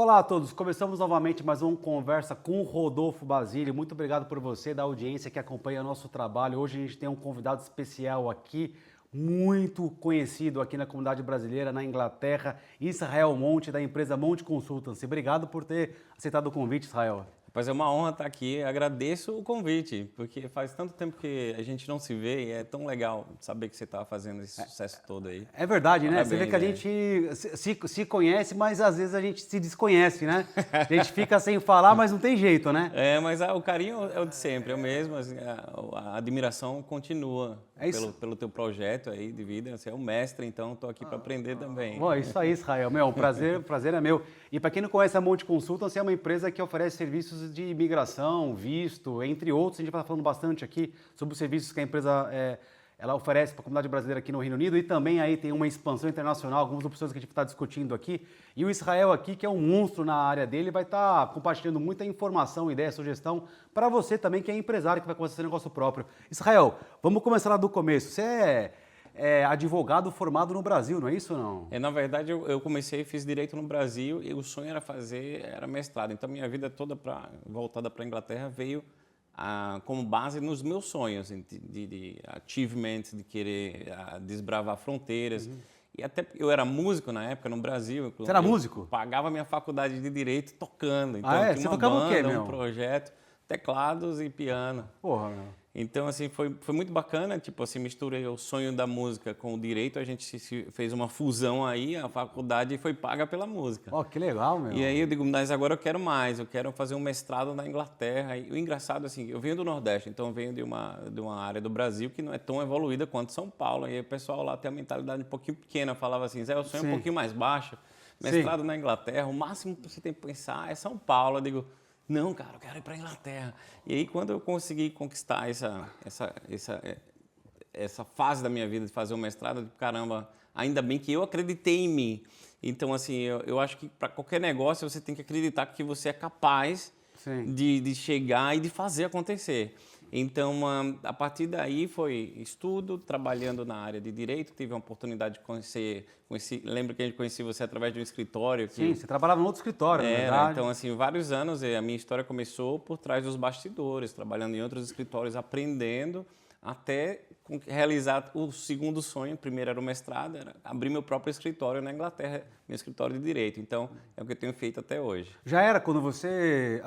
Olá a todos, começamos novamente mais uma conversa com o Rodolfo Basílio. Muito obrigado por você, da audiência que acompanha nosso trabalho. Hoje a gente tem um convidado especial aqui, muito conhecido aqui na comunidade brasileira, na Inglaterra, Israel Monte, da empresa Monte Consultancy. Obrigado por ter aceitado o convite, Israel. Rapaz, é uma honra estar aqui. Agradeço o convite, porque faz tanto tempo que a gente não se vê e é tão legal saber que você está fazendo esse sucesso todo aí. É verdade, né? Parabéns, Você vê que a gente se conhece, mas às vezes a gente se desconhece, né? A gente fica sem falar, mas não tem jeito, né? Mas o carinho é o de sempre, é o mesmo. Assim, a admiração continua pelo teu projeto aí de vida. Você é o mestre, então estou aqui para aprender também. Bom, isso aí, Israel. Meu, o prazer é meu. E para quem não conhece a Monte Consultancy, é uma empresa que oferece serviços de imigração, visto, entre outros. A gente vai falando bastante aqui sobre os serviços que a empresa ela oferece para a comunidade brasileira aqui no Reino Unido, e também aí tem uma expansão internacional, algumas opções que a gente está discutindo aqui. E o Israel aqui, que é um monstro na área dele, vai estar compartilhando muita informação, ideia, sugestão para você também, que é empresário, que vai começar seu negócio próprio. Israel, vamos começar lá do começo. Você é advogado formado no Brasil, não é isso ou não? Na verdade, eu comecei, fiz direito no Brasil e o sonho era mestrado. Então, minha vida toda voltada para a Inglaterra veio como base nos meus sonhos de achievement, de querer desbravar fronteiras. Uhum. E até eu era músico na época no Brasil. Você era músico? Pagava minha faculdade de direito tocando. Então, Você tinha uma tocava banda, o quê, meu? um projeto, teclados e piano. Porra, meu. Então, assim, foi muito bacana, tipo assim, misturei o sonho da música com o direito, a gente fez uma fusão aí, a faculdade foi paga pela música. Ó, que legal, meu. E aí eu digo, mas agora eu quero mais, eu quero fazer um mestrado na Inglaterra. E o engraçado, assim, eu venho do Nordeste, então eu venho de uma área do Brasil que não é tão evoluída quanto São Paulo. E aí o pessoal lá tem a mentalidade um pouquinho pequena, falava assim, Zé, o sonho é um pouquinho mais baixo, mestrado na Inglaterra, o máximo que você tem que pensar é São Paulo. Eu digo, não, cara, eu quero ir para a Inglaterra. E aí, quando eu consegui conquistar essa fase da minha vida de fazer o mestrado, eu digo, caramba, ainda bem que eu acreditei em mim. Então, assim, eu acho que para qualquer negócio você tem que acreditar que você é capaz de chegar e de fazer acontecer. Então, a partir daí foi estudo, trabalhando na área de direito, tive a oportunidade de lembro que a gente conhecia você através de um escritório. Sim, você trabalhava em outro escritório, na verdade. Então, assim, vários anos a minha história começou por trás dos bastidores, trabalhando em outros escritórios, aprendendo, até realizar o segundo sonho. Primeiro era o mestrado, era abrir meu próprio escritório na Inglaterra, meu escritório de direito. Então, é o que eu tenho feito até hoje. Já era quando você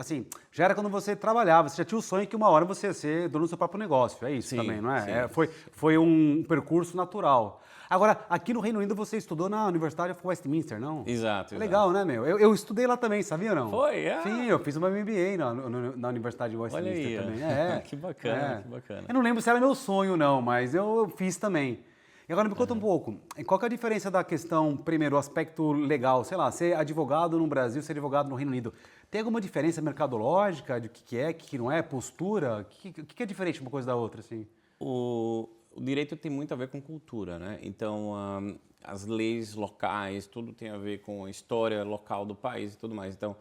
trabalhava, você já tinha o sonho que uma hora você ia ser dono do seu próprio negócio, é isso? Sim, também, não é? Foi um percurso natural. Agora, aqui no Reino Unido você estudou na Universidade of Westminster, não? Exato. Legal, né, meu? Eu estudei lá também, sabia ou não? Foi? Sim, eu fiz uma MBA na Universidade de Westminster. Olha aí, também. Que bacana, que bacana. Eu não lembro se era meu sonho, não, mas eu fiz também. E agora me conta um pouco, qual que é a diferença da questão, primeiro, o aspecto legal, sei lá, ser advogado no Brasil, ser advogado no Reino Unido, tem alguma diferença mercadológica de o que não é, postura? O que é diferente uma coisa da outra, assim? O direito tem muito a ver com cultura, né? Então, as leis locais, tudo tem a ver com a história local do país e tudo mais. Então,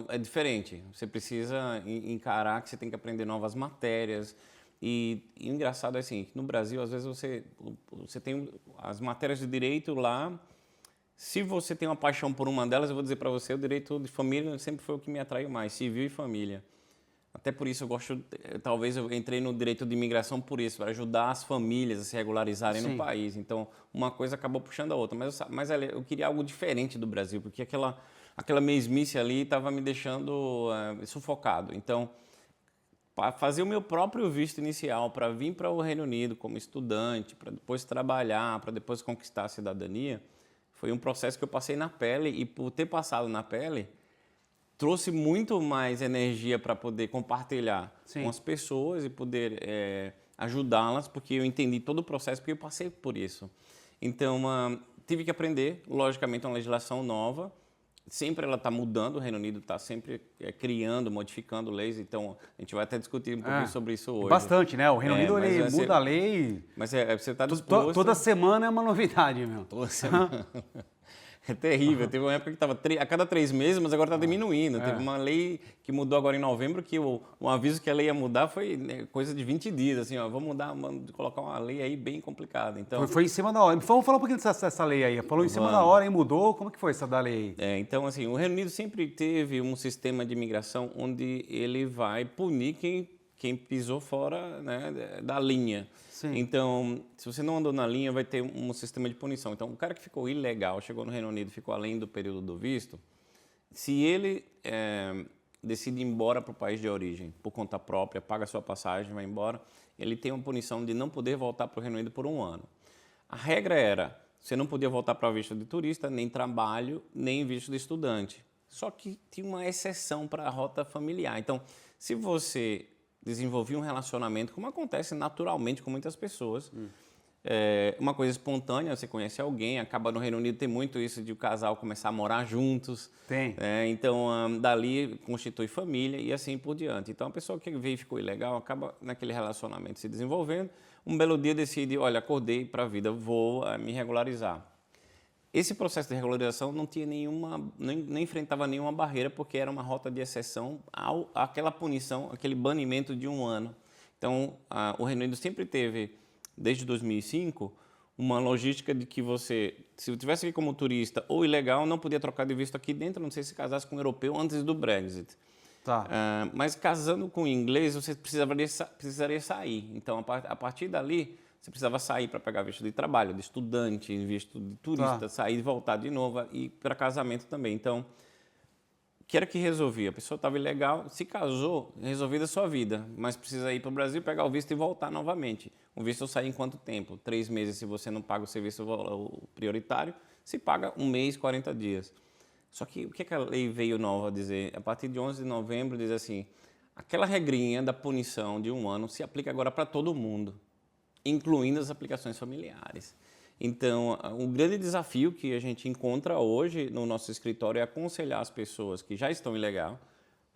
é diferente. Você precisa encarar que você tem que aprender novas matérias. E o engraçado é assim, que no Brasil, às vezes você tem as matérias de direito lá. Se você tem uma paixão por uma delas, eu vou dizer para você, o direito de família sempre foi o que me atraiu mais, civil e família. Até por isso talvez eu entrei no direito de imigração por isso, para ajudar as famílias a se regularizarem no país. Então, uma coisa acabou puxando a outra. Mas eu queria algo diferente do Brasil, porque aquela mesmice ali estava me deixando sufocado. Então, para fazer o meu próprio visto inicial, para vir para o Reino Unido como estudante, para depois trabalhar, para depois conquistar a cidadania, foi um processo que eu passei na pele, e por ter passado na pele, trouxe muito mais energia para poder compartilhar com as pessoas e poder ajudá-las, porque eu entendi todo o processo, porque eu passei por isso. Então, tive que aprender, logicamente, uma legislação nova. Sempre ela está mudando, o Reino Unido está sempre criando, modificando leis, então a gente vai até discutir um pouquinho sobre isso hoje. Bastante, né? O Reino Unido ele muda a lei. Mas você está disposto... Toda semana é uma novidade, meu. Toda semana. É terrível. Teve uma época que estava a cada 3 meses, mas agora está diminuindo. Teve uma lei que mudou agora em novembro, que o aviso que a lei ia mudar foi, né, coisa de 20 dias. Assim, ó, vamos mudar, colocar uma lei aí bem complicada. Então, Foi em cima da hora. Vamos falar um pouquinho dessa lei aí. Falou em cima da hora e mudou. Como que foi essa da lei aí? então, assim, o Reino Unido sempre teve um sistema de imigração onde ele vai punir quem pisou fora, né, da linha. Sim. Então, se você não andou na linha, vai ter um sistema de punição. Então, o cara que ficou ilegal, chegou no Reino Unido, ficou além do período do visto, se ele decide ir embora para o país de origem por conta própria, paga sua passagem, vai embora, ele tem uma punição de não poder voltar para o Reino Unido por 1 ano. A regra era, você não podia voltar para visto de turista, nem trabalho, nem visto de estudante. Só que tinha uma exceção para a rota familiar. Então, se você desenvolvia um relacionamento, como acontece naturalmente com muitas pessoas, uma coisa espontânea, você conhece alguém, acaba no Reino Unido, tem muito isso de o casal começar a morar juntos. Tem. Então, dali constitui família e assim por diante. Então, a pessoa que veio e ficou ilegal, acaba naquele relacionamento se desenvolvendo, um belo dia decide, olha, acordei para a vida, vou me regularizar. Esse processo de regularização não tinha nem enfrentava nenhuma barreira, porque era uma rota de exceção àquela punição, aquele banimento de 1 ano. Então, o Reino Unido sempre teve, desde 2005, uma logística de que você, se eu estivesse aqui como turista ou ilegal, não podia trocar de visto aqui dentro, não sei se casasse com um europeu antes do Brexit. Tá. Mas casando com inglês, você precisaria sair. Então, a partir dali, você precisava sair para pegar visto de trabalho, de estudante, visto de turista, sair e voltar de novo e para casamento também. Então, o que era que resolvia? A pessoa estava ilegal, se casou, resolvida a sua vida, mas precisa ir para o Brasil, pegar o visto e voltar novamente. O visto sai em quanto tempo? 3 meses se você não paga o serviço prioritário, se paga 1 mês, 40 dias. Só que o que a lei veio nova a dizer? A partir de 11 de novembro, diz assim, aquela regrinha da punição de 1 ano se aplica agora para todo mundo, incluindo as aplicações familiares. Então, o grande desafio que a gente encontra hoje no nosso escritório é aconselhar as pessoas que já estão ilegal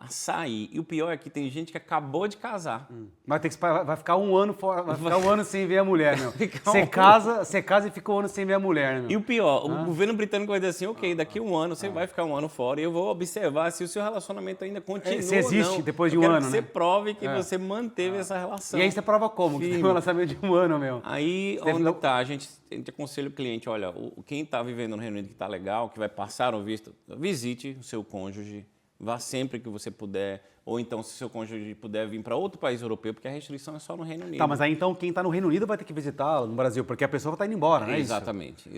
a sair. E o pior é que tem gente que acabou de casar. Vai ficar 1 ano fora, vai ficar 1 ano sem ver a mulher, meu. Você casa e fica 1 ano sem ver a mulher, né, meu. E o pior, o governo britânico vai dizer assim, ok, daqui 1 ano você vai ficar 1 ano fora e eu vou observar se o seu relacionamento ainda continua se existe ou não. depois de eu 1 quero ano, que né? você prove que você manteve essa relação. E aí você prova como? Que tem um relacionamento de 1 ano, meu. Aí, onde tá, a gente aconselha o cliente, olha, quem está vivendo no Reino Unido que está legal, que vai passar o visto, visite o seu cônjuge, vá sempre que você puder, ou então se o seu cônjuge puder vir para outro país europeu, porque a restrição é só no Reino Unido. Tá, mas aí então quem está no Reino Unido vai ter que visitar no Brasil, porque a pessoa está indo embora, né? Exatamente.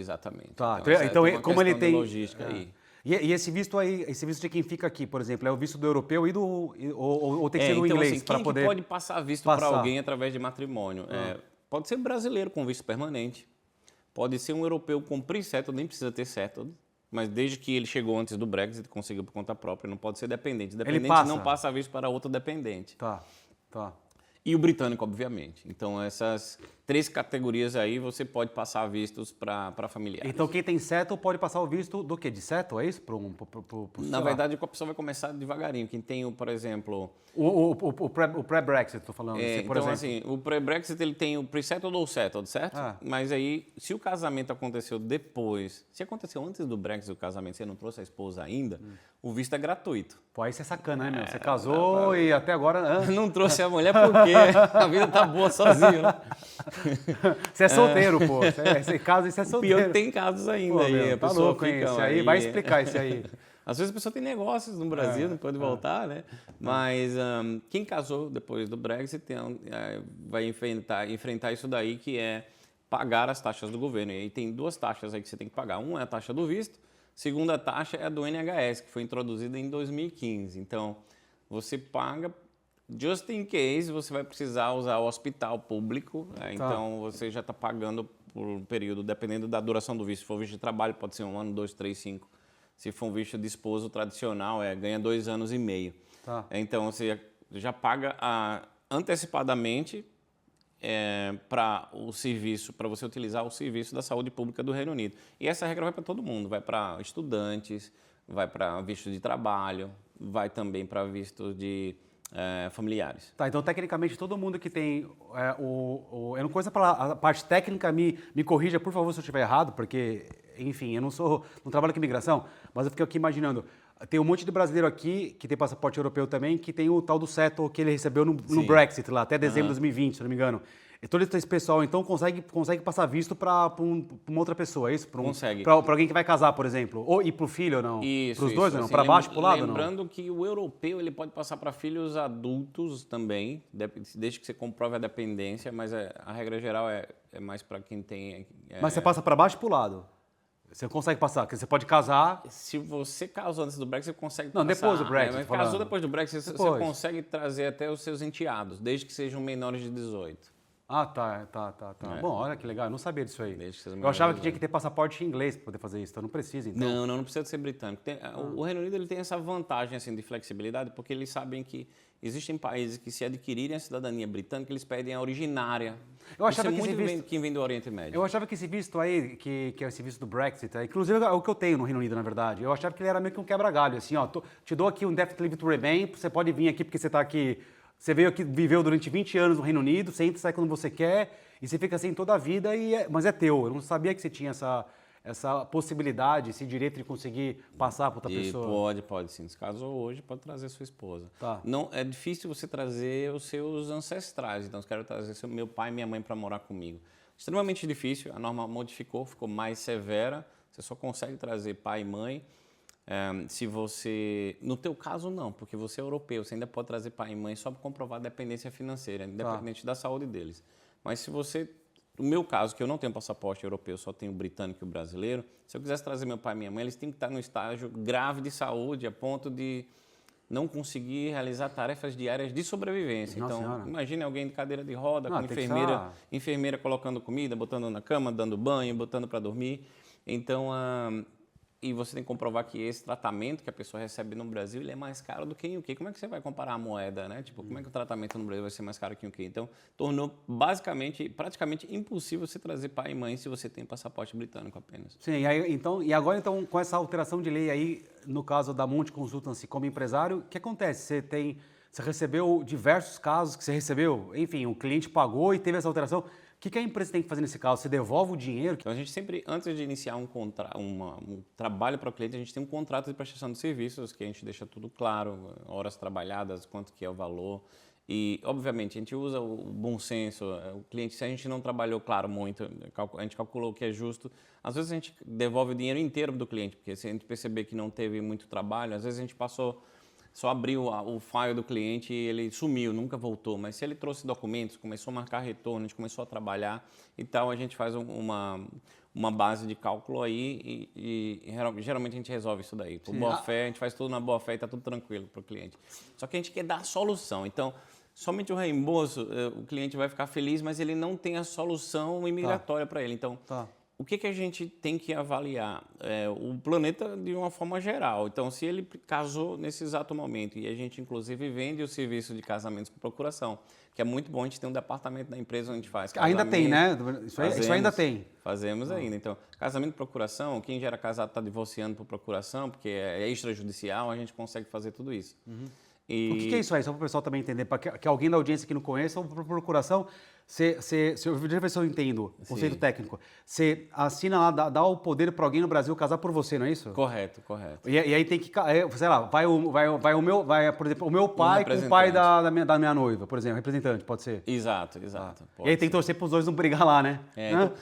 Tá, então como ele tem logística aí. E esse visto aí, esse visto de quem fica aqui, por exemplo, é o visto do europeu ou tem que ser do então, inglês assim, para poder pode passar visto para alguém através de matrimônio? Pode ser brasileiro com visto permanente, pode ser um europeu com pre-settled, nem precisa ter settled, mas desde que ele chegou antes do Brexit, conseguiu por conta própria, não pode ser dependente. Dependente não passa visto para outro dependente. Tá. E o britânico, obviamente. Então, essas 3 categorias aí, você pode passar vistos para familiares. Então, quem tem settle pode passar o visto do quê? De settle, é isso? Na verdade, a pessoa vai começar devagarinho. Quem tem, por exemplo... O pré-Brexit, estou falando. Então, exemplo. Assim, o pré-Brexit, ele tem o pre-settled ou settled, certo? Mas aí, se o casamento aconteceu depois, se aconteceu antes do Brexit o casamento, você não trouxe a esposa ainda, o visto é gratuito. Pô, aí você é sacana, né, meu? Você casou e até agora... Não trouxe a mulher porque a vida tá boa sozinho, né? Você é solteiro, pô. Você casa e você é solteiro. Pior que tem casos ainda. Pô, aí. meu, A tá pessoa louco, hein? Esse aí, vai explicar esse aí. Às vezes a pessoa tem negócios no Brasil, não pode voltar, né? Mas quem casou depois do Brexit vai enfrentar isso daí, que é pagar as taxas do governo. E aí tem 2 taxas aí que você tem que pagar. Uma é a taxa do visto, segunda taxa é a do NHS, que foi introduzida em 2015. Então, você paga, just in case, você vai precisar usar o hospital público. Então, você já está pagando por um período, dependendo da duração do visto. Se for visto de trabalho, pode ser 1 ano, 2, 3, 5. Se for um visto de esposo tradicional, ganha 2 anos e meio. Então, você já paga antecipadamente para o serviço, para você utilizar o serviço da saúde pública do Reino Unido. E essa regra vai para todo mundo, vai para estudantes, vai para visto de trabalho, vai também para visto de familiares. Tá, então tecnicamente todo mundo que tem eu não conheço a parte técnica, me corrija, por favor, se eu estiver errado, porque enfim, eu não trabalho com imigração, mas eu fiquei aqui imaginando, tem um monte de brasileiro aqui que tem passaporte europeu também, que tem o tal do settle que ele recebeu no Brexit lá, até dezembro de 2020, se não me engano. E todo esse pessoal, então, consegue passar visto para uma outra pessoa, é isso? Consegue. Para alguém que vai casar, por exemplo. Ou e para o filho ou não? Isso. Para os dois ou não? Assim, Para baixo, para o lado ou não? Lembrando que o europeu ele pode passar para filhos adultos também, desde que você comprove a dependência, mas a regra geral é mais para quem tem... Mas você passa para baixo e para o lado? Você consegue passar, porque você pode casar... Se você casou antes do Brexit, você consegue Não, passar. depois do Brexit. Mas casou depois do Brexit, você Depois. consegue trazer até os seus enteados, desde que sejam menores de 18. Ah, tá. Bom, olha que legal, eu não sabia disso aí. Desde que sejam Eu menores achava de que tinha que ter passaporte em inglês para poder fazer isso, então não precisa, então. Não precisa ser britânico. O Reino Unido ele tem essa vantagem assim, de flexibilidade, porque eles sabem que existem países que, se adquirirem a cidadania britânica, eles pedem a originária. Eu achava Isso é que muito esse visto... quem vem do Oriente Médio. Eu achava que esse visto aí, que é esse visto do Brexit, inclusive é o que eu tenho no Reino Unido, na verdade. Eu achava que ele era meio que um quebra-galho, assim, ó, te dou aqui um Indefinite Leave to Remain, você pode vir aqui porque você está aqui, você veio aqui, viveu durante 20 anos no Reino Unido, você entra e sai quando você quer, e você fica assim toda a vida, mas é teu. Eu não sabia que você tinha essa possibilidade, esse direito de conseguir passar para outra pessoa. Pode sim. Se casou hoje, pode trazer sua esposa. Tá. Não, é difícil você trazer os seus ancestrais. Então, eu quero trazer meu pai e minha mãe para morar comigo. Extremamente difícil. A norma modificou, ficou mais severa. Você só consegue trazer pai e mãe. Se você... No teu caso, não, porque você é europeu. Você ainda pode trazer pai e mãe só para comprovar a dependência financeira, independente da saúde deles. Mas se você... No meu caso, que eu não tenho passaporte europeu, só tenho o britânico e o brasileiro, se eu quisesse trazer meu pai e minha mãe, eles têm que estar no estágio grave de saúde, a ponto de não conseguir realizar tarefas diárias de sobrevivência. Nossa Então, Senhora. imagine alguém de cadeira de roda, com tem que enfermeira colocando comida, botando na cama, dando banho, botando para dormir. Então, e você tem que comprovar que esse tratamento que a pessoa recebe no Brasil, ele é mais caro do que em UK. Como é que você vai comparar a moeda, né? Tipo, como é que o tratamento no Brasil vai ser mais caro que em UK? Então, tornou praticamente impossível você trazer pai e mãe se você tem passaporte britânico apenas. Sim, e agora com essa alteração de lei aí, no caso da Monte Consultancy como empresário, o que acontece? Você recebeu diversos casos que você recebeu, enfim, o cliente pagou e teve essa alteração. O que a empresa tem que fazer nesse caso? Você devolve o dinheiro? Então, a gente sempre, antes de iniciar um trabalho para o cliente, a gente tem um contrato de prestação de serviços, que a gente deixa tudo claro, horas trabalhadas, quanto que é o valor. E, obviamente, a gente usa o bom senso. O cliente, se a gente não trabalhou, claro, muito, a gente calculou o que é justo. Às vezes a gente devolve o dinheiro inteiro do cliente, porque se a gente perceber que não teve muito trabalho, às vezes a gente só abriu o file do cliente e ele sumiu, nunca voltou. Mas se ele trouxe documentos, começou a marcar retorno, a gente começou a trabalhar e tal, a gente faz uma base de cálculo aí e geralmente a gente resolve isso daí. Por boa fé, a gente faz tudo na boa fé e está tudo tranquilo para o cliente. Só que a gente quer dar a solução. Então, somente o reembolso, o cliente vai ficar feliz, mas ele não tem a solução imigratória para ele. Então, o que a gente tem que avaliar? O planeta de uma forma geral. Então, se ele casou nesse exato momento, e a gente, inclusive, vende o serviço de casamentos por procuração, que é muito bom, a gente tem um departamento da empresa onde a gente faz casamento. Ainda tem, né? Isso ainda tem. Fazemos ainda. Então, casamento por procuração, quem já era casado está divorciando por procuração, porque é extrajudicial, a gente consegue fazer tudo isso. O que é isso aí? Só para o pessoal também entender, para que alguém da audiência que não conheça, ou por procuração, deixa eu ver se eu entendo o conceito técnico. Você assina lá, dá o poder para alguém no Brasil casar por você, não é isso? Correto. E aí tem que, sei lá, por exemplo, o meu pai com o pai da minha noiva, por exemplo, representante, pode ser? Exato. E aí tem que torcer para os dois não brigar lá, né?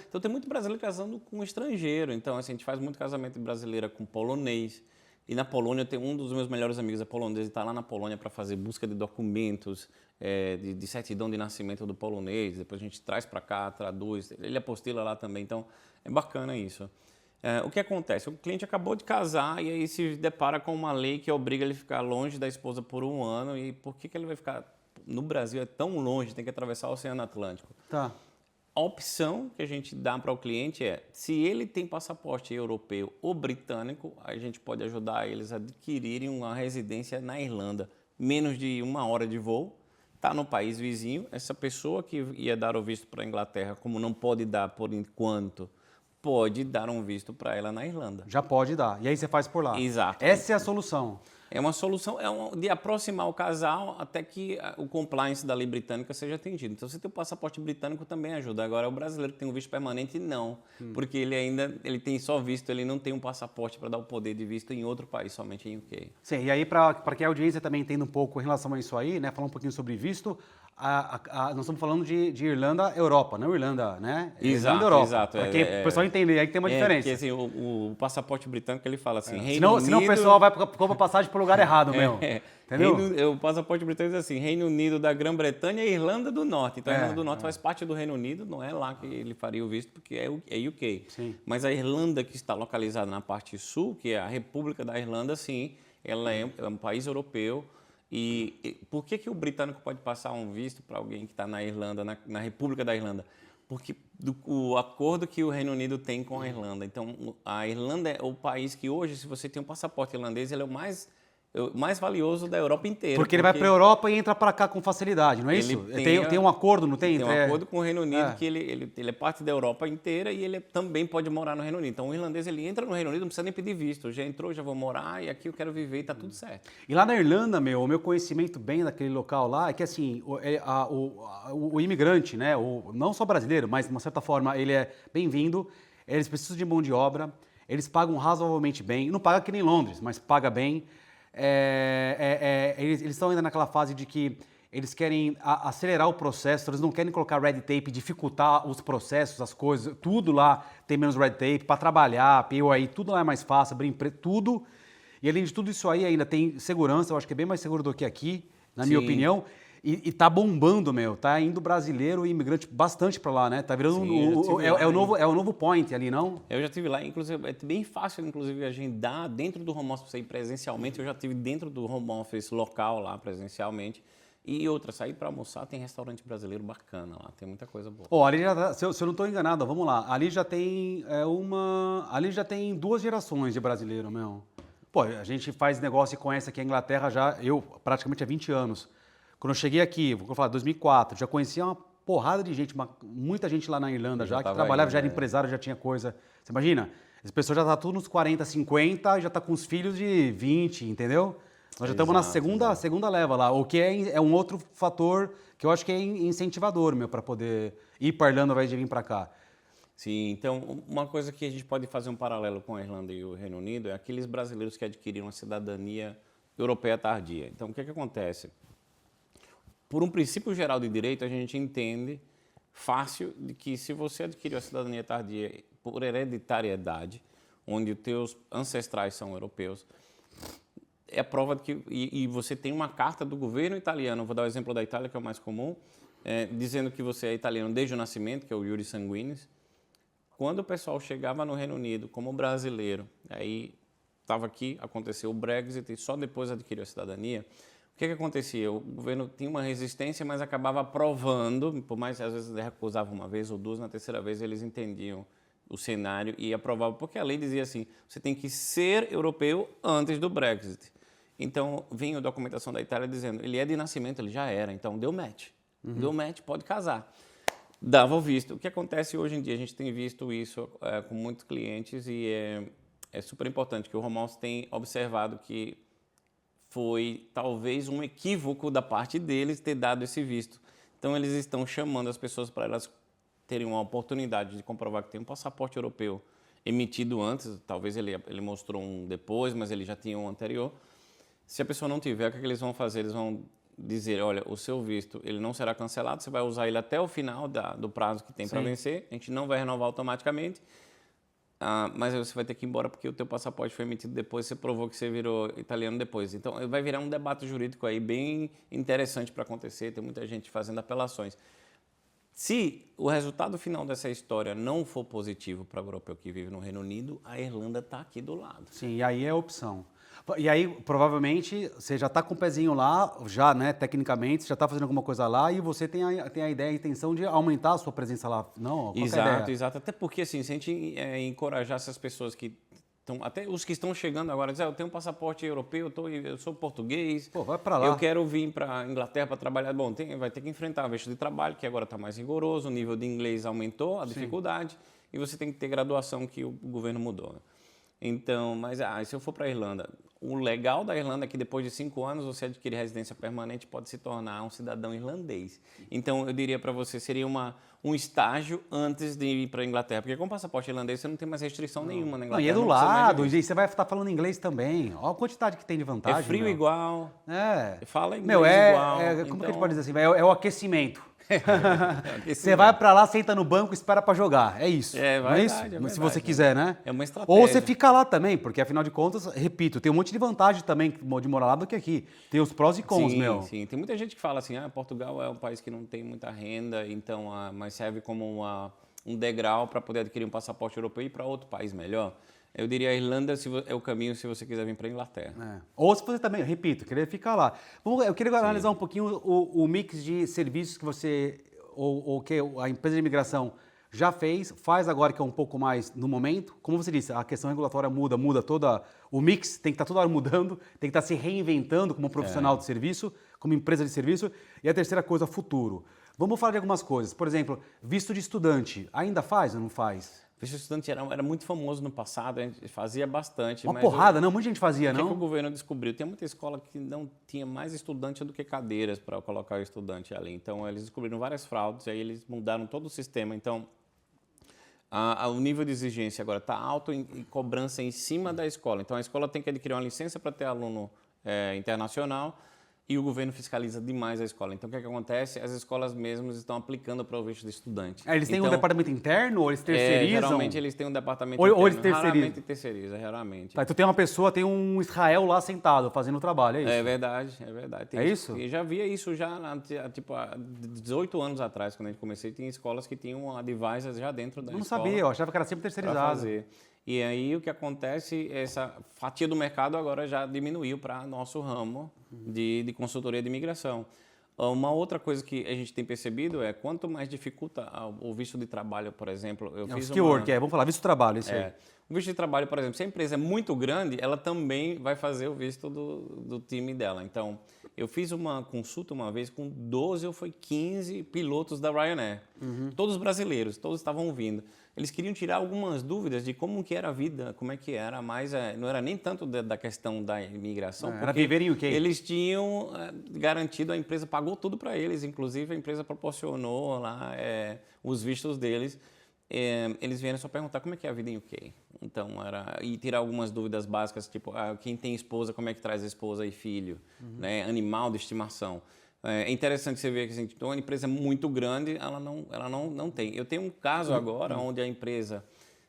Então tem muito brasileiro casando com estrangeiro. Então, assim, a gente faz muito casamento brasileiro com polonês. E na Polônia, tem um dos meus melhores amigos é polonês e está lá na Polônia para fazer busca de documentos, de certidão de nascimento do polonês. Depois a gente traz para cá, traduz. Ele apostila lá também, então é bacana isso. O que acontece? O cliente acabou de casar e aí se depara com uma lei que obriga ele a ficar longe da esposa por 1 ano. E por que ele vai ficar no Brasil? É tão longe, tem que atravessar o Oceano Atlântico. Tá. A opção que a gente dá para o cliente é, se ele tem passaporte europeu ou britânico, a gente pode ajudar eles a adquirirem uma residência na Irlanda. Menos de 1 hora de voo, está no país vizinho. Essa pessoa que ia dar o visto para a Inglaterra, como não pode dar por enquanto, pode dar um visto para ela na Irlanda. Já pode dar. E aí você faz por lá. Exato. Essa é a solução. É uma solução de aproximar o casal até que o compliance da lei britânica seja atendido. Então, você ter o passaporte britânico também ajuda. Agora, o brasileiro que tem um visto permanente, não. Porque ele tem só visto, ele não tem um passaporte para dar o poder de visto em outro país, somente em UK. Sim, e aí para que a audiência também entenda um pouco em relação a isso aí, né, falar um pouquinho sobre visto, nós estamos falando de Irlanda, Europa, não Irlanda, né? Exato, Irlanda, Europa. exato. Para que o pessoal entender aí que tem uma diferença. Porque assim, o passaporte britânico, ele fala assim, Reino Senão Unido... o pessoal vai comprar passagem para o lugar errado, meu. Entendeu? O passaporte britânico diz assim, Reino Unido da Grã-Bretanha e Irlanda do Norte. Então, a Irlanda do Norte faz parte do Reino Unido, não é lá que ele faria o visto, porque é UK. Sim. Mas a Irlanda, que está localizada na parte sul, que é a República da Irlanda, sim, ela é um país europeu. E por que o britânico pode passar um visto para alguém que está na Irlanda, na República da Irlanda? Porque o acordo que o Reino Unido tem com a Irlanda. Então, a Irlanda é o país que hoje, se você tem um passaporte irlandês, ele é o mais valioso da Europa inteira. Porque ele vai para a Europa e entra para cá com facilidade, não é isso? Tem um acordo, não tem? Tem um acordo com o Reino Unido que ele é parte da Europa inteira e ele também pode morar no Reino Unido. Então, o irlandês, ele entra no Reino Unido, não precisa nem pedir visto. Já entrou, já vou morar e aqui eu quero viver e está tudo certo. E lá na Irlanda, o meu conhecimento bem daquele local lá é que, assim, o imigrante, né, não só brasileiro, mas, de uma certa forma, ele é bem-vindo, eles precisam de mão de obra, eles pagam razoavelmente bem, não paga que nem Londres, mas paga bem. Eles estão ainda naquela fase de que eles querem acelerar o processo, eles não querem colocar red tape, dificultar os processos, as coisas, tudo lá tem menos red tape, para trabalhar, POI, tudo lá é mais fácil, abrir empresa, tudo. E além de tudo isso aí ainda tem segurança, eu acho que é bem mais seguro do que aqui, na minha opinião. E tá bombando, tá indo brasileiro e imigrante bastante para lá, né? Tá virando o novo point ali, não? Eu já estive lá, inclusive, é bem fácil, inclusive, agendar dentro do home office para você ir presencialmente. Eu já estive dentro do home office local lá, presencialmente. E outra, sair para almoçar, tem restaurante brasileiro bacana lá, tem muita coisa boa. Ali já tá, se eu não estou enganado, vamos lá, ali já tem ali já tem 2 gerações de brasileiro, meu. Pô, a gente faz negócio e conhece aqui a Inglaterra já, eu praticamente há 20 anos. Quando eu cheguei aqui, vou falar, 2004, já conhecia uma porrada de gente, muita gente lá na Irlanda já que trabalhava, já era empresário, já tinha coisa. Você imagina? As pessoas já estão tudo nos 40, 50 e já está com os filhos de 20, entendeu? Nós já estamos na segunda leva lá, o que é um outro fator que eu acho que é incentivador, para poder ir para a Irlanda ao invés de vir para cá. Sim, então uma coisa que a gente pode fazer um paralelo com a Irlanda e o Reino Unido é aqueles brasileiros que adquiriram a cidadania europeia tardia. Então, o que acontece? Por um princípio geral de direito, a gente entende fácil de que se você adquiriu a cidadania tardia por hereditariedade, onde os teus ancestrais são europeus, é prova de que e você tem uma carta do governo italiano, vou dar o exemplo da Itália, que é o mais comum, dizendo que você é italiano desde o nascimento, que é o iuris sanguinis. Quando o pessoal chegava no Reino Unido como brasileiro, aí estava aqui, aconteceu o Brexit e só depois adquiriu a cidadania. O que acontecia? O governo tinha uma resistência, mas acabava aprovando, por mais que às vezes recusava uma vez ou duas, na terceira vez eles entendiam o cenário e aprovavam, porque a lei dizia assim, você tem que ser europeu antes do Brexit. Então, vinha a documentação da Itália dizendo, ele é de nascimento, ele já era, então deu match. Deu match, pode casar. Dava o visto. O que acontece hoje em dia? A gente tem visto isso com muitos clientes e é super importante que o home office tem observado que foi talvez um equívoco da parte deles ter dado esse visto. Então, eles estão chamando as pessoas para elas terem uma oportunidade de comprovar que tem um passaporte europeu emitido antes, talvez ele mostrou um depois, mas ele já tinha um anterior. Se a pessoa não tiver, o que eles vão fazer? Eles vão dizer, olha, o seu visto ele não será cancelado, você vai usar ele até o final do prazo que tem para vencer, a gente não vai renovar automaticamente, mas aí você vai ter que ir embora porque o teu passaporte foi emitido depois, você provou que você virou italiano depois. Então, vai virar um debate jurídico aí bem interessante para acontecer, tem muita gente fazendo apelações. Se o resultado final dessa história não for positivo para o europeu que vive no Reino Unido, a Irlanda está aqui do lado. Sim, e aí é a opção. E aí, provavelmente, você já está com o pezinho lá, já, né, tecnicamente, você já está fazendo alguma coisa lá e você tem a ideia, a intenção de aumentar a sua presença lá, não? Exato. Até porque, assim, se a gente encorajar essas pessoas que estão, até os que estão chegando agora, dizer, eu tenho um passaporte europeu, eu sou português, pô, vai para lá. Eu quero vir para a Inglaterra para trabalhar. Bom, vai ter que enfrentar o visto de trabalho, que agora está mais rigoroso, o nível de inglês aumentou, a dificuldade, e você tem que ter graduação que o governo mudou. Né? Então, mas se eu for para a Irlanda, o legal da Irlanda é que depois de 5 anos você adquire residência permanente e pode se tornar um cidadão irlandês. Então, eu diria para você, seria um estágio antes de ir para a Inglaterra. Porque com o passaporte irlandês você não tem mais restrição nenhuma na Não, Inglaterra. e é do não precisa mais de lado, visto. e você vai estar falando inglês também. Olha a quantidade que tem de vantagem. É frio meu. igual, É. fala inglês Meu, igual. como que a gente então- pode dizer assim? É o aquecimento. aquecimento. Você vai pra lá, senta no banco e espera pra jogar. É isso. É não é verdade, isso? é verdade, Se você né? quiser, né? É uma estratégia. Ou você fica lá também, porque afinal de contas, repito, tem um monte de vantagem também de morar lá do que aqui. Tem os prós e cons, sim, meu. Sim, tem muita gente que fala assim, Portugal é um país que não tem muita renda, então, mas serve como um degrau para poder adquirir um passaporte europeu e ir para outro país melhor. Eu diria a Irlanda é o caminho se você quiser vir para a Inglaterra. É. Ou se você também, repito, querer ficar lá. Eu queria analisar um pouquinho o mix de serviços que você, ou que a empresa de imigração já faz agora que é um pouco mais no momento. Como você disse, a questão regulatória muda toda, o mix tem que estar toda hora mudando, tem que estar se reinventando como profissional de serviço, como empresa de serviço. E a terceira coisa, futuro. Vamos falar de algumas coisas. Por exemplo, visto de estudante, ainda faz ou não faz? Visto estudante era muito famoso no passado, a gente fazia bastante. Uma mas porrada, não? Muita gente fazia, o que não? o governo descobriu? Tem muita escola que não tinha mais estudante do que cadeiras para colocar o estudante ali. Então, eles descobriram várias fraudes, e aí eles mudaram todo o sistema. Então, o nível de exigência agora está alto em cobrança em cima da escola. Então, a escola tem que adquirir uma licença para ter aluno internacional e o governo fiscaliza demais a escola. Então, o que acontece? As escolas mesmas estão aplicando para o visto de estudante. Eles têm um Então, departamento interno ou eles terceirizam? geralmente eles têm um departamento Ou interno. eles terceirizam? Raramente terceiriza, raramente. Tá, então tem uma pessoa, tem um Israel lá sentado fazendo o trabalho, é isso? É verdade, é verdade. É isso? Eu já via isso já há 18 anos atrás, quando a gente comecei, tinha escolas que tinham advisors já dentro da Eu não escola. sabia, eu achava que era sempre Para terceirizado. fazer. E aí o que acontece, essa fatia do mercado agora já diminuiu para nosso ramo de consultoria de imigração. Uma outra coisa que a gente tem percebido é quanto mais dificulta o visto de trabalho, por exemplo. Eu É o fiz skill work, vamos falar, visto de trabalho, isso aí. o visto de trabalho, por exemplo, se a empresa é muito grande, ela também vai fazer o visto do time dela. Então, eu fiz uma consulta uma vez com 12 ou foi 15 pilotos da Ryanair. Todos brasileiros, todos estavam vindo. Eles queriam tirar algumas dúvidas de como que era a vida, como é que era, mas não era nem tanto da questão da imigração, Era porque viver em UK. eles tinham garantido, a empresa pagou tudo para eles, inclusive a empresa proporcionou lá os vistos deles. Eles vieram só perguntar como é que é a vida em UK. Então, e tirar algumas dúvidas básicas, tipo, quem tem esposa, como é que traz a esposa e filho, né? Animal de estimação. É interessante você ver que assim, então, uma empresa muito grande, ela não tem. Eu tenho um caso agora onde a empresa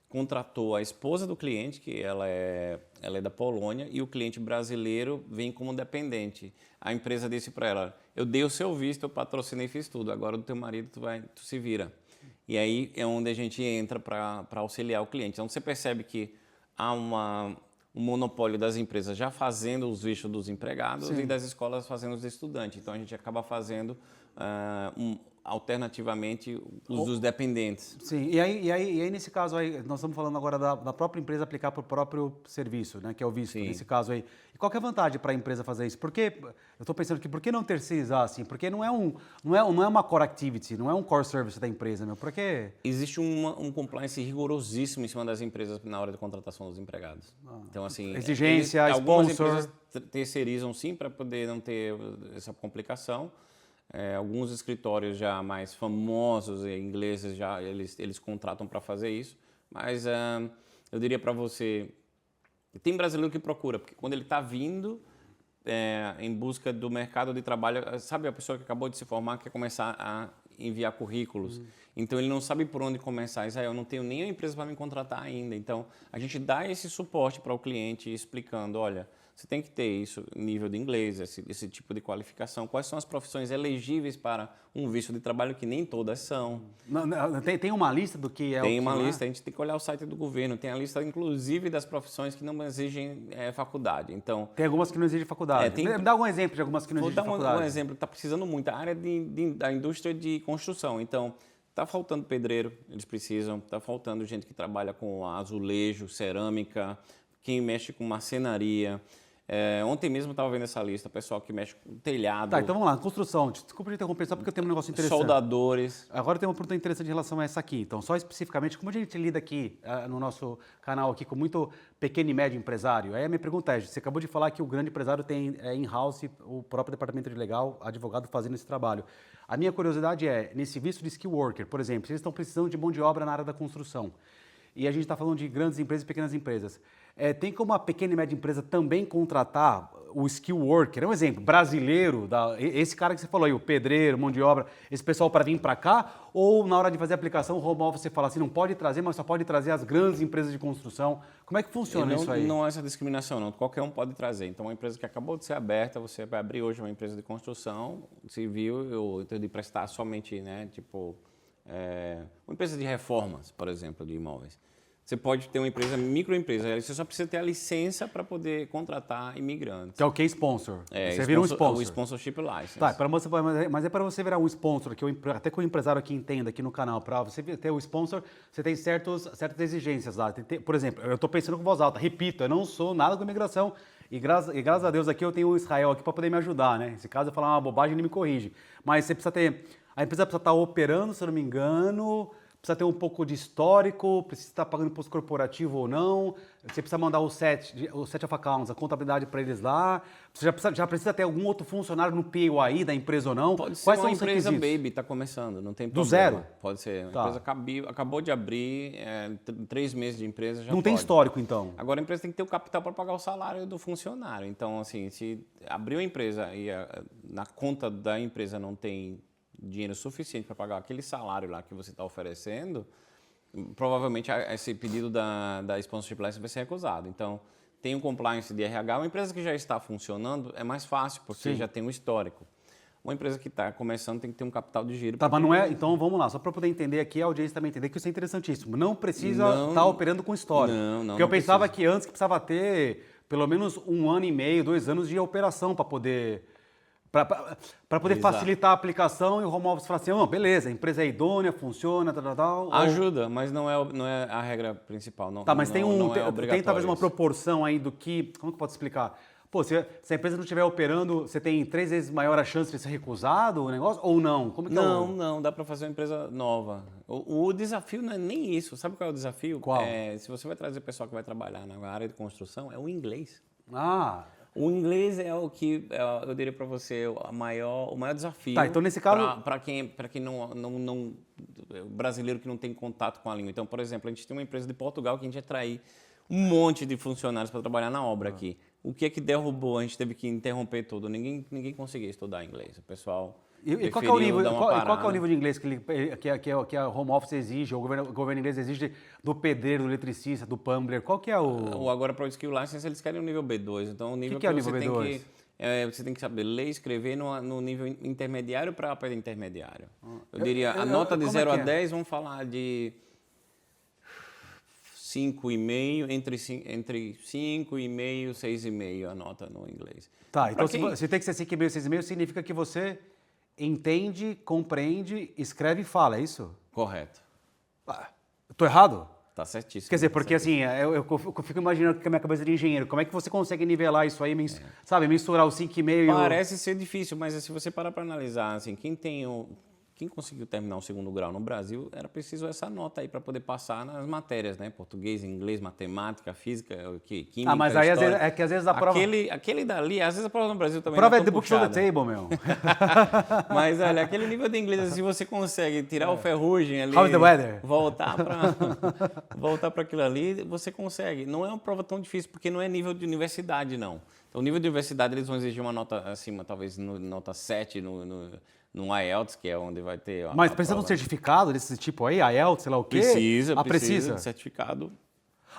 contratou a esposa do cliente, que ela é da Polônia, e o cliente brasileiro vem como dependente. A empresa disse para ela, eu dei o seu visto, eu patrocinei e fiz tudo, agora do teu marido tu se vira. E aí é onde a gente entra para auxiliar o cliente. Então você percebe que há um monopólio das empresas já fazendo os vistos dos empregados e das escolas fazendo os estudantes. Então a gente acaba fazendo alternativamente os dos dependentes. Sim, e aí nesse caso aí, nós estamos falando agora da própria empresa aplicar para o próprio serviço, né, que é o visto, Sim. nesse caso aí. E qual que é a vantagem para a empresa fazer isso? Porque eu estou pensando aqui, por que não terceirizar assim? Porque não é uma core activity, não é um core service da empresa, meu. Por quê? Existe um compliance rigorosíssimo em cima das empresas na hora de contratação dos empregados. Então, assim, Exigência, algumas sponsor. empresas terceirizam sim para poder não ter essa complicação. Alguns escritórios já mais famosos e ingleses já eles contratam para fazer isso. Mas eu diria para você, tem brasileiro que procura, porque quando ele está vindo em busca do mercado de trabalho, sabe a pessoa que acabou de se formar quer começar a enviar currículos. Então ele não sabe por onde começar. Israel, eu não tenho nem a empresa para me contratar ainda. Então a gente dá esse suporte para o cliente explicando, olha, você tem que ter isso, nível de inglês, esse tipo de qualificação. Quais são as profissões elegíveis para um visto de trabalho, que nem todas são. Tem uma lista do que é o que Tem uma não é? lista, a gente tem que olhar o site do governo. Tem a lista, inclusive, das profissões que não exigem faculdade. Então, Tem algumas que não exigem faculdade. Me dá algum exemplo de algumas que não vou exigem dar faculdade. um exemplo. Está precisando muito. A área da indústria de construção. Então, está faltando pedreiro, eles precisam. Está faltando gente que trabalha com azulejo, cerâmica, quem mexe com marcenaria. Ontem mesmo eu estava vendo essa lista, pessoal que mexe com telhado, Tá, então vamos lá. Construção. Desculpa te interromper só porque eu tenho um negócio interessante. soldadores. Agora tem uma pergunta interessante em relação a essa aqui. Então, só especificamente, como a gente lida aqui no nosso canal aqui com muito pequeno e médio empresário? Aí a minha pergunta é, você acabou de falar que o grande empresário tem in-house o próprio departamento de legal, advogado fazendo esse trabalho. A minha curiosidade é, nesse visto de skill worker, por exemplo, se eles estão precisando de mão de obra na área da construção, e a gente está falando de grandes empresas e pequenas empresas, tem como a pequena e média empresa também contratar o skill worker? É um exemplo, brasileiro, esse cara que você falou aí, o pedreiro, mão de obra, esse pessoal para vir para cá? Ou na hora de fazer a aplicação, o home office você fala assim, não pode trazer, mas só pode trazer as grandes empresas de construção? Como é que funciona isso aí? Não há essa discriminação, não. Qualquer um pode trazer. Então, uma empresa que acabou de ser aberta, você vai abrir hoje uma empresa de construção civil, ou de prestar somente, né, tipo, uma empresa de reformas, por exemplo, de imóveis. Você pode ter uma empresa, microempresa, você só precisa ter a licença para poder contratar imigrantes. Que é o que sponsor. Você vira um sponsor. O sponsorship license. Tá, mas é para você virar um sponsor, que até que o empresário aqui entenda aqui no canal, para você ter o sponsor, você tem certas exigências lá. Por exemplo, eu estou pensando com voz alta, repito, eu não sou nada com imigração e graças a Deus aqui eu tenho o Israel aqui para poder me ajudar, né? Se caso eu falar uma bobagem, ele me corrige. Mas você precisa ter, a empresa precisa estar operando, se eu não me engano, precisa ter um pouco de histórico, precisa estar pagando imposto corporativo ou não, você precisa mandar o set of accounts, a contabilidade para eles lá, você já precisa ter algum outro funcionário no PAY da empresa ou não. Pode ser Quais uma são os empresa requisitos? baby, está começando, não tem problema. Do zero? Pode ser. A Tá. empresa acabou de abrir, 3 meses de empresa já Não tem pode. histórico, então? Agora a empresa tem que ter o capital para pagar o salário do funcionário. Então, assim, se abriu a empresa e na conta da empresa não tem dinheiro suficiente para pagar aquele salário lá que você está oferecendo, provavelmente esse pedido da sponsorship license vai ser recusado. Então, tem um compliance de RH. Uma empresa que já está funcionando é mais fácil, porque já tem um histórico. Uma empresa que está começando tem que ter um capital de giro. Tá, mas não é. Então vamos lá, só para poder entender aqui, a audiência também entender que isso é interessantíssimo. Não precisa estar operando com histórico. Não, porque eu pensava precisa. que antes que precisava ter pelo menos 1 ano e meio, 2 anos de operação para poder. Para poder Exato. facilitar a aplicação e o home office falar assim, beleza, a empresa é idônea, funciona, tal. Ajuda, mas não é a regra principal. Não, Tá, mas tem obrigatório talvez uma isso. proporção aí do que. Como que eu posso explicar? Pô, se a empresa não estiver operando, você tem 3 vezes maior a chance de ser recusado o negócio? Ou não? Como que Não, dá para fazer uma empresa nova. O desafio não é nem isso. Sabe qual é o desafio? Qual? Se você vai trazer pessoal que vai trabalhar na área de construção, é o inglês. Ah. O inglês é o que eu diria para você o maior desafio. Tá, então nesse caso para quem não brasileiro que não tem contato com a língua. Então, por exemplo, a gente tem uma empresa de Portugal que a gente ia atrair um monte de funcionários para trabalhar na obra aqui. O que é que derrubou? A gente teve que interromper tudo. Ninguém conseguia estudar inglês. O pessoal E qual que é o nível, dar uma qual é parada. o nível de inglês que a home office exige, ou o governo inglês exige do pedreiro, do eletricista, do plumbler? Qual que é o... Agora, para o Skill License, eles querem o nível B2. Então, o nível que é o você nível tem B2? você tem que saber ler e escrever no nível intermediário para intermediário. Eu diria, a nota de como 0 é a que é? 10, vamos falar de 5,5, entre 5,5 e 6,5 a nota no inglês. Tá, então Pra quem- se tem que ser 5,5, 6,5, significa que você entende, compreende, escreve e fala, é isso? Correto. Tô errado? Tá certíssimo. Quer dizer, porque assim, eu fico imaginando com a minha cabeça de engenheiro, como é que você consegue nivelar isso aí, sabe, misturar o 5,5 e o... Parece ser difícil, mas se você parar para analisar, assim, quem conseguiu terminar o 2º grau no Brasil, era preciso essa nota aí para poder passar nas matérias, né? Português, inglês, matemática, física, química, mas aí história. às vezes a prova... Aquele dali, às vezes a prova no Brasil também prova não é the tão books on the puxada. table, meu. Mas olha, aquele nível de inglês, se você consegue tirar o ferrugem ali, How's the weather? voltar para aquilo ali, você consegue. Não é uma prova tão difícil, porque não é nível de universidade, não. Então, o nível de universidade, eles vão exigir uma nota acima, talvez nota 7 no IELTS, que é onde vai ter Mas precisa de um certificado desse tipo aí, IELTS, sei lá o quê? Precisa de certificado.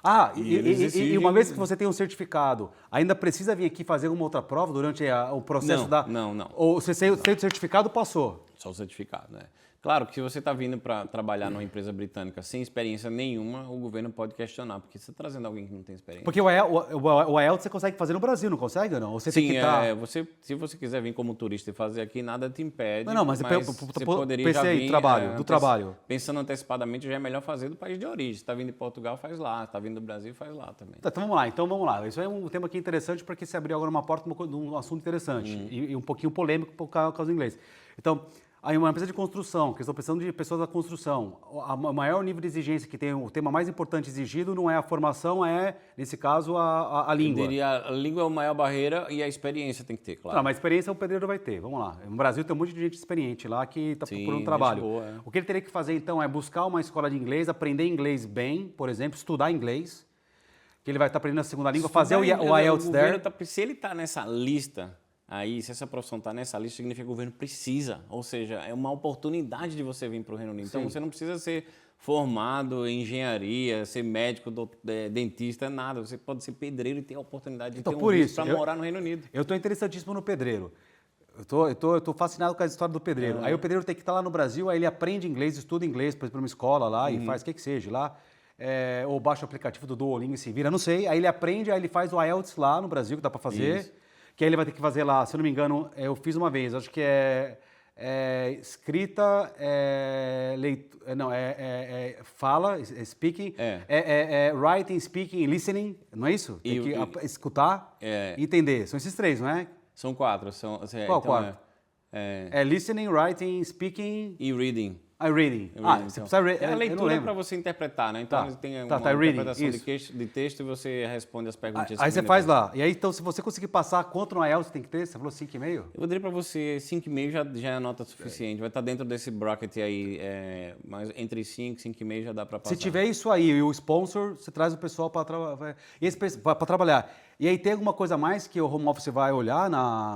Ah, eles e exigem- uma vez que você tem um certificado, ainda precisa vir aqui fazer uma outra prova durante o processo Não, da... não. Ou você sem o certificado, passou? Só o certificado, né? Claro que se você está vindo para trabalhar numa empresa britânica sem experiência nenhuma, o governo pode questionar, porque você está trazendo alguém que não tem experiência. Porque o IELTS você consegue fazer no Brasil, não consegue ou não? Ou você tem Sim, que estar... se você quiser vir como turista e fazer aqui, nada te impede. Não, mas você poderia já pensei vir, do trabalho. Pensando antecipadamente, já é melhor fazer do país de origem. Se está vindo de Portugal, faz lá. Se está vindo do Brasil, faz lá também. Tá, então vamos lá. Isso é um tema aqui interessante porque você abriu agora uma porta de um assunto interessante e um pouquinho polêmico por causa do inglês. Então, aí uma empresa de construção, que estão precisando de pessoas da construção, o maior nível de exigência que tem, o tema mais importante exigido não é a formação, é, nesse caso, a língua. Eu diria, a língua é a maior barreira e a experiência tem que ter, claro. Não, mas a experiência o pedreiro vai ter, vamos lá. No Brasil tem um monte de gente experiente lá que está procurando trabalho. Boa, é. O que ele teria que fazer, então, é buscar uma escola de inglês, aprender inglês bem, por exemplo, estudar inglês, que ele vai estar aprendendo a segunda língua, fazer o IELTS there. Se ele está nessa lista... Aí, se essa profissão está nessa lista, significa que o governo precisa. Ou seja, é uma oportunidade de você vir para o Reino Unido. Então, você não precisa ser formado em engenharia, ser médico, dentista, nada. Você pode ser pedreiro e ter a oportunidade de ter um visto para morar no Reino Unido. Eu estou interessantíssimo no pedreiro. Eu tô fascinado com a história do pedreiro. Aí o pedreiro tem que estar lá no Brasil, aí ele aprende inglês, estuda inglês, por exemplo, numa escola lá e faz o que seja lá. Ou baixa o aplicativo do Duolingo e se vira, não sei. Aí ele aprende, aí ele faz o IELTS lá no Brasil, que dá para fazer. Isso. Que aí ele vai ter que fazer lá, se eu não me engano, eu fiz uma vez, acho que escrita, fala, speaking, writing, speaking, listening, não é isso? Tem que escutar e entender. São esses três, não é? São 4. Qual então quarto? Listening, writing, speaking... E reading. Reading. Você Então, precisa... é a leitura para você interpretar, né? Então, tem uma interpretação de texto e você responde as perguntas. Aí você faz lá. E aí, então, se você conseguir passar quanto no IELTS tem que ter? Você falou 5,5? Eu diria para você 5,5 já é a nota suficiente. Vai estar dentro desse bracket aí, mas entre 5 e 5,5 já dá para passar. Se tiver isso aí e o sponsor, você traz o pessoal para trabalhar. E aí tem alguma coisa a mais que o home office vai olhar,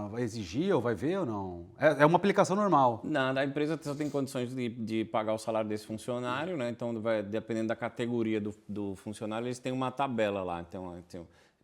vai exigir ou vai ver ou não? É uma aplicação normal? Não, a empresa só tem condições de pagar o salário desse funcionário, né? Então, dependendo da categoria do funcionário, eles têm uma tabela lá. Então,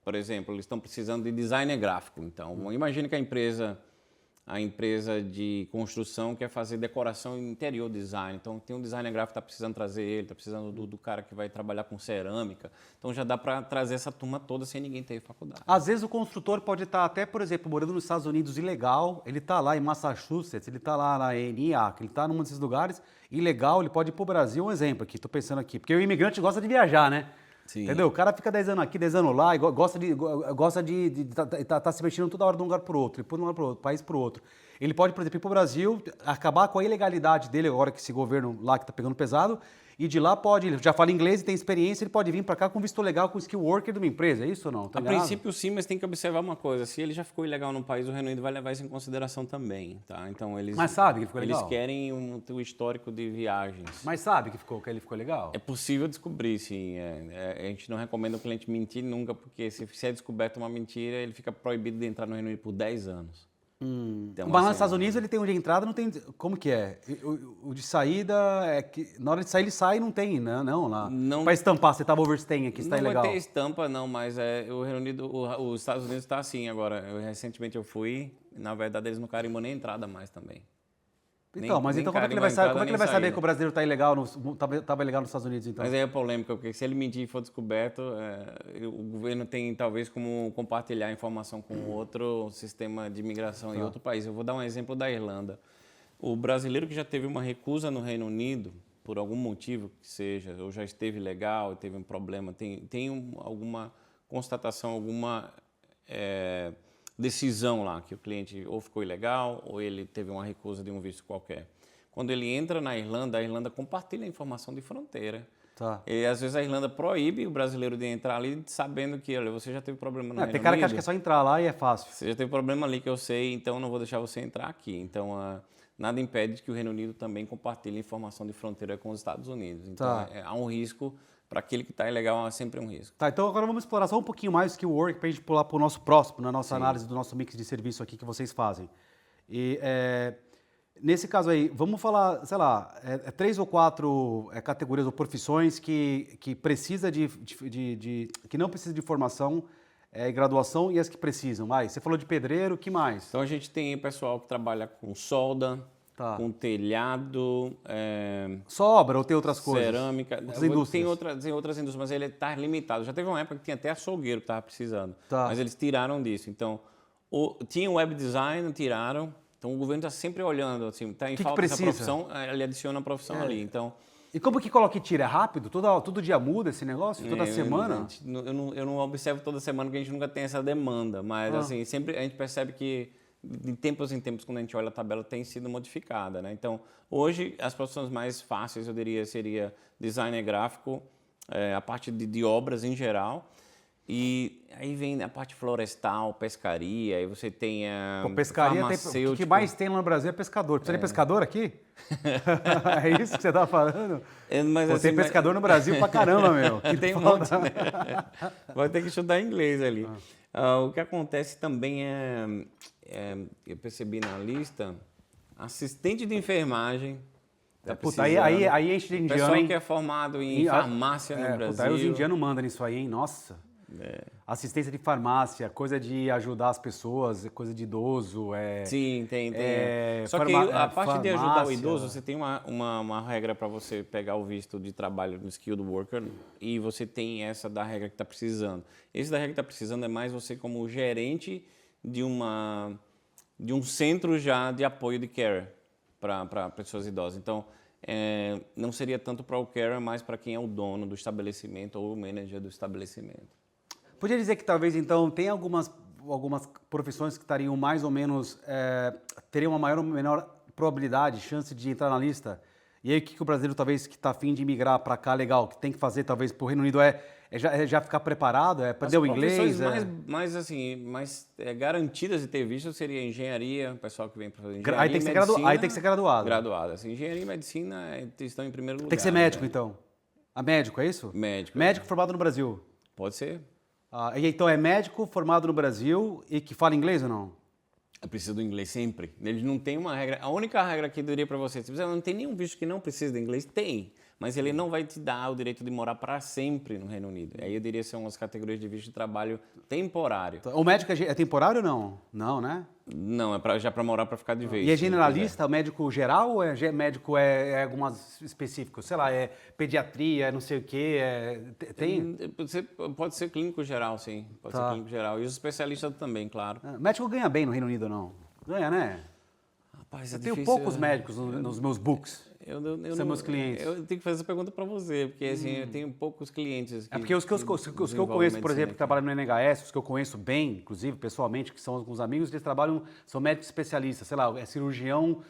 por exemplo, eles estão precisando de designer gráfico. Então, imagine que a empresa de construção quer fazer decoração interior design. Então, tem um designer gráfico que está precisando trazer ele, está precisando do cara que vai trabalhar com cerâmica. Então, já dá para trazer essa turma toda sem ninguém ter faculdade. Às vezes, o construtor pode estar até, por exemplo, morando nos Estados Unidos ilegal, ele está lá em Massachusetts, ele está lá em Iacre, ele está num desses lugares ilegal, ele pode ir para o Brasil, um exemplo aqui, estou pensando aqui, porque o imigrante gosta de viajar, né? Sim. Entendeu? O cara fica 10 anos aqui, 10 anos lá, e gosta de tá se mexendo toda hora de um lugar para o outro, de um país para o outro. Ele pode, por exemplo, ir para o Brasil, acabar com a ilegalidade dele, agora que esse governo lá que está pegando pesado, e de lá ele já fala inglês e tem experiência, ele pode vir para cá com visto legal, com skill worker de uma empresa, é isso ou não? A princípio sim, mas tem que observar uma coisa, se ele já ficou ilegal no país, o Reino Unido vai levar isso em consideração também, tá? Então Mas sabe que ele ficou legal? Eles querem o histórico de viagens. Mas sabe que ele ficou legal? É possível descobrir, sim. A gente não recomenda o cliente mentir nunca, porque se é descoberto uma mentira, ele fica proibido de entrar no Reino Unido por 10 anos. Então, mas nos Estados Unidos ele tem um de entrada, não tem. Como que é? O de saída é que na hora de sair ele sai e não tem, né? Não, lá. Não, para estampar, você estava overstaying aqui, está ilegal. Não vai ter estampa, não, mas o Reino Unido, os Estados Unidos está assim agora. Recentemente eu fui, na verdade eles não carimbam nem entrada mais também. Então, como é que ele vai saber que o brasileiro está ilegal, estava ilegal nos Estados Unidos, então? Mas aí é polêmica, porque se ele mentir e for descoberto, o governo tem talvez como compartilhar a informação com outro sistema de imigração em outro país. Eu vou dar um exemplo da Irlanda. O brasileiro que já teve uma recusa no Reino Unido, por algum motivo que seja, ou já esteve legal, teve um problema, tem alguma constatação, alguma decisão lá, que o cliente ou ficou ilegal ou ele teve uma recusa de um visto qualquer. Quando ele entra na Irlanda, a Irlanda compartilha a informação de fronteira. Tá. E às vezes a Irlanda proíbe o brasileiro de entrar ali sabendo que, olha, você já teve problema no Reino Unido. Tem cara que acha que é só entrar lá e é fácil. Você já teve problema ali que eu sei, então não vou deixar você entrar aqui. Então, nada impede que o Reino Unido também compartilhe informação de fronteira com os Estados Unidos. Então, há um risco. Para aquele que está ilegal, é sempre um risco. Tá, então agora vamos explorar só um pouquinho mais o skill work para a gente pular para o nosso próximo, na nossa análise do nosso mix de serviço aqui que vocês fazem. E nesse caso aí, vamos falar, sei lá, 3 ou 4 categorias ou profissões que precisa que não precisa de formação e graduação e as que precisam. Você falou de pedreiro, o que mais? Então a gente tem pessoal que trabalha com solda, Tá. com telhado, Só obra ou tem outras coisas? cerâmica. Outras indústrias? Tem outras indústrias, mas ele está limitado. Já teve uma época que tinha até açougueiro que estava precisando, Tá. mas eles tiraram disso. Então, tinha o web design, tiraram. Então, o governo está sempre olhando, assim, está em Que falta essa precisa? profissão, ele adiciona a profissão ali. Então, E como que coloca e tira? É rápido? Todo dia muda esse negócio? Toda semana? Eu não observo toda semana porque a gente nunca tem essa demanda, mas assim, sempre a gente percebe que de tempos em tempos, quando a gente olha a tabela, tem sido modificada, né? Então, hoje, as profissões mais fáceis, eu diria, seria designer gráfico, a parte de obras em geral, e aí vem a parte florestal, pescaria, aí você tem a Pô, pescaria o que mais tem lá no Brasil é pescador. Precisa de pescador aqui? É isso que você tá falando? Mas, Pô, assim, tem pescador no Brasil pra caramba, meu. Que tem um monte, né? Vai ter que estudar inglês ali. O que acontece também eu percebi na lista, assistente de enfermagem. Tá Puta, aí enche de indiano, pessoal hein? que é formado em farmácia no Brasil. Puta, aí os indianos mandam nisso aí, hein? Nossa. Assistência de farmácia, coisa de ajudar as pessoas, coisa de idoso. Sim, tem. Só que a parte de ajudar o farmácia. idoso, você tem uma regra para você pegar o visto de trabalho no Skilled Worker e você tem essa da regra que está precisando. Esse da regra que está precisando é mais você como gerente de um centro já de apoio de care para pessoas idosas. Então, não seria tanto para o carer, mas para quem é o dono do estabelecimento ou o manager do estabelecimento. Podia dizer que talvez, então, tem algumas profissões que estariam mais ou menos, teriam uma maior ou menor probabilidade, chance de entrar na lista. E aí o que o brasileiro talvez que está afim de migrar para cá, legal, que tem que fazer talvez para o Reino Unido já ficar preparado, aprender o inglês? As profissões mais garantidas de ter visto seria engenharia, o pessoal que vem para fazer engenharia Aí tem que ser graduado. Graduado. Assim, engenharia e medicina estão em primeiro lugar. Tem que ser médico, então. Médico, é isso? Médico. Médico formado no Brasil. Pode ser. E então é médico formado no Brasil e que fala inglês ou não? Eu preciso do inglês sempre. Eles não têm uma regra. A única regra que eu diria para você, se você não tem nenhum visto que não precisa de inglês, tem. Mas ele não vai te dar o direito de morar para sempre no Reino Unido. Aí eu diria que são as categorias de visto de trabalho temporário. O médico é temporário ou não? Não, né? Não, já para morar para ficar de vez. E é generalista, o médico geral ou médico algumas específicos? Sei lá, é pediatria, não sei o quê, tem? Pode ser clínico geral, sim. Pode ser clínico geral. E os especialistas também, claro. Médico ganha bem no Reino Unido ou não? Ganha, né? Rapaz, eu tenho poucos médicos nos meus books. São meus clientes. Eu tenho que fazer essa pergunta para você, porque assim, eu tenho poucos clientes. Porque os que eu conheço, por exemplo, que trabalham no NHS, os que eu conheço bem, inclusive, pessoalmente, que são alguns amigos, eles trabalham, são médicos especialistas, sei lá, é cirurgião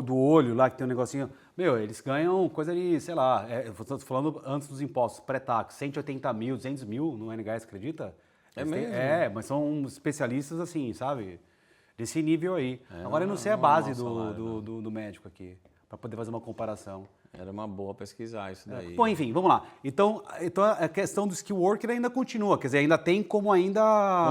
do olho lá, que tem um negocinho. Meu, eles ganham coisa de, sei lá, estou falando antes dos impostos, pré-tax, 180 mil, 200 mil no NHS, acredita? Mesmo? Mas são especialistas assim, sabe? Desse nível aí. Agora eu não sei a base do médico aqui, para poder fazer uma comparação. Era uma boa pesquisar isso daí. Bom, enfim, vamos lá. Então a questão do skill worker ainda continua, quer dizer, ainda tem como ainda...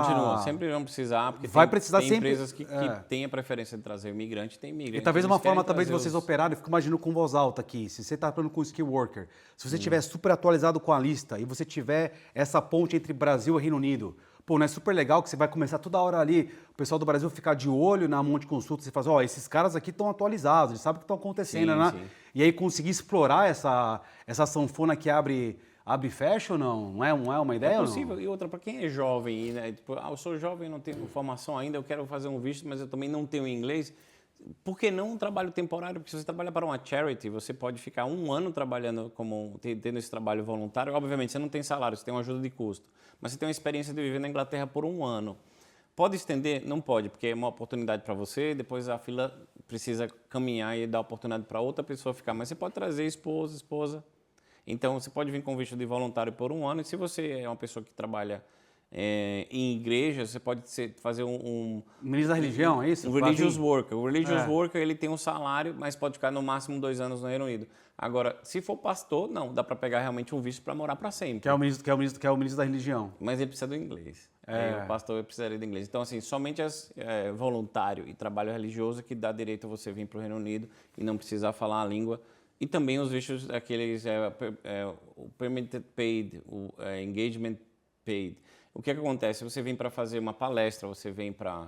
Continua, sempre vão precisar, porque vai precisar tem sempre... empresas que têm a preferência de trazer imigrante, tem imigrante. E talvez uma forma também de vocês operarem, eu fico imaginando com voz alta aqui, se você está falando com skill worker, se você estiver super atualizado com a lista e você tiver essa ponte entre Brasil e Reino Unido, pô, não é super legal que você vai começar toda hora ali, o pessoal do Brasil ficar de olho na Monte Consulta e fazer, esses caras aqui estão atualizados, eles sabem o que estão acontecendo, né? Sim. E aí conseguir explorar essa sanfona que abre e fecha ou não? Não é uma ideia? É possível. Ou não? E outra, para quem é jovem, né? Tipo, eu sou jovem, não tenho formação ainda, eu quero fazer um visto, mas eu também não tenho inglês. Por que não um trabalho temporário? Porque se você trabalha para uma charity, você pode ficar 1 ano trabalhando tendo esse trabalho voluntário. Obviamente, você não tem salário, você tem uma ajuda de custo. Mas você tem uma experiência de viver na Inglaterra por 1 ano. Pode estender? Não pode, porque é uma oportunidade para você, depois a fila precisa caminhar e dar oportunidade para outra pessoa ficar. Mas você pode trazer esposa. Então, você pode vir com visto de voluntário por 1 ano. E se você é uma pessoa que trabalha em igreja, você pode fazer Ministro da religião, é isso? Um religious worker. O religious worker, ele tem um salário, mas pode ficar no máximo 2 anos no Reino Unido. Agora, se for pastor, não, dá para pegar realmente um visto para morar para sempre. Que é o ministro da religião. Mas ele precisa do inglês. O pastor precisaria do inglês. Então, assim, somente voluntário e trabalho religioso que dá direito a você vir para o Reino Unido e não precisar falar a língua. E também os vistos, aqueles, o permitted paid, o engagement paid. O que acontece? Você vem para fazer uma palestra, você vem para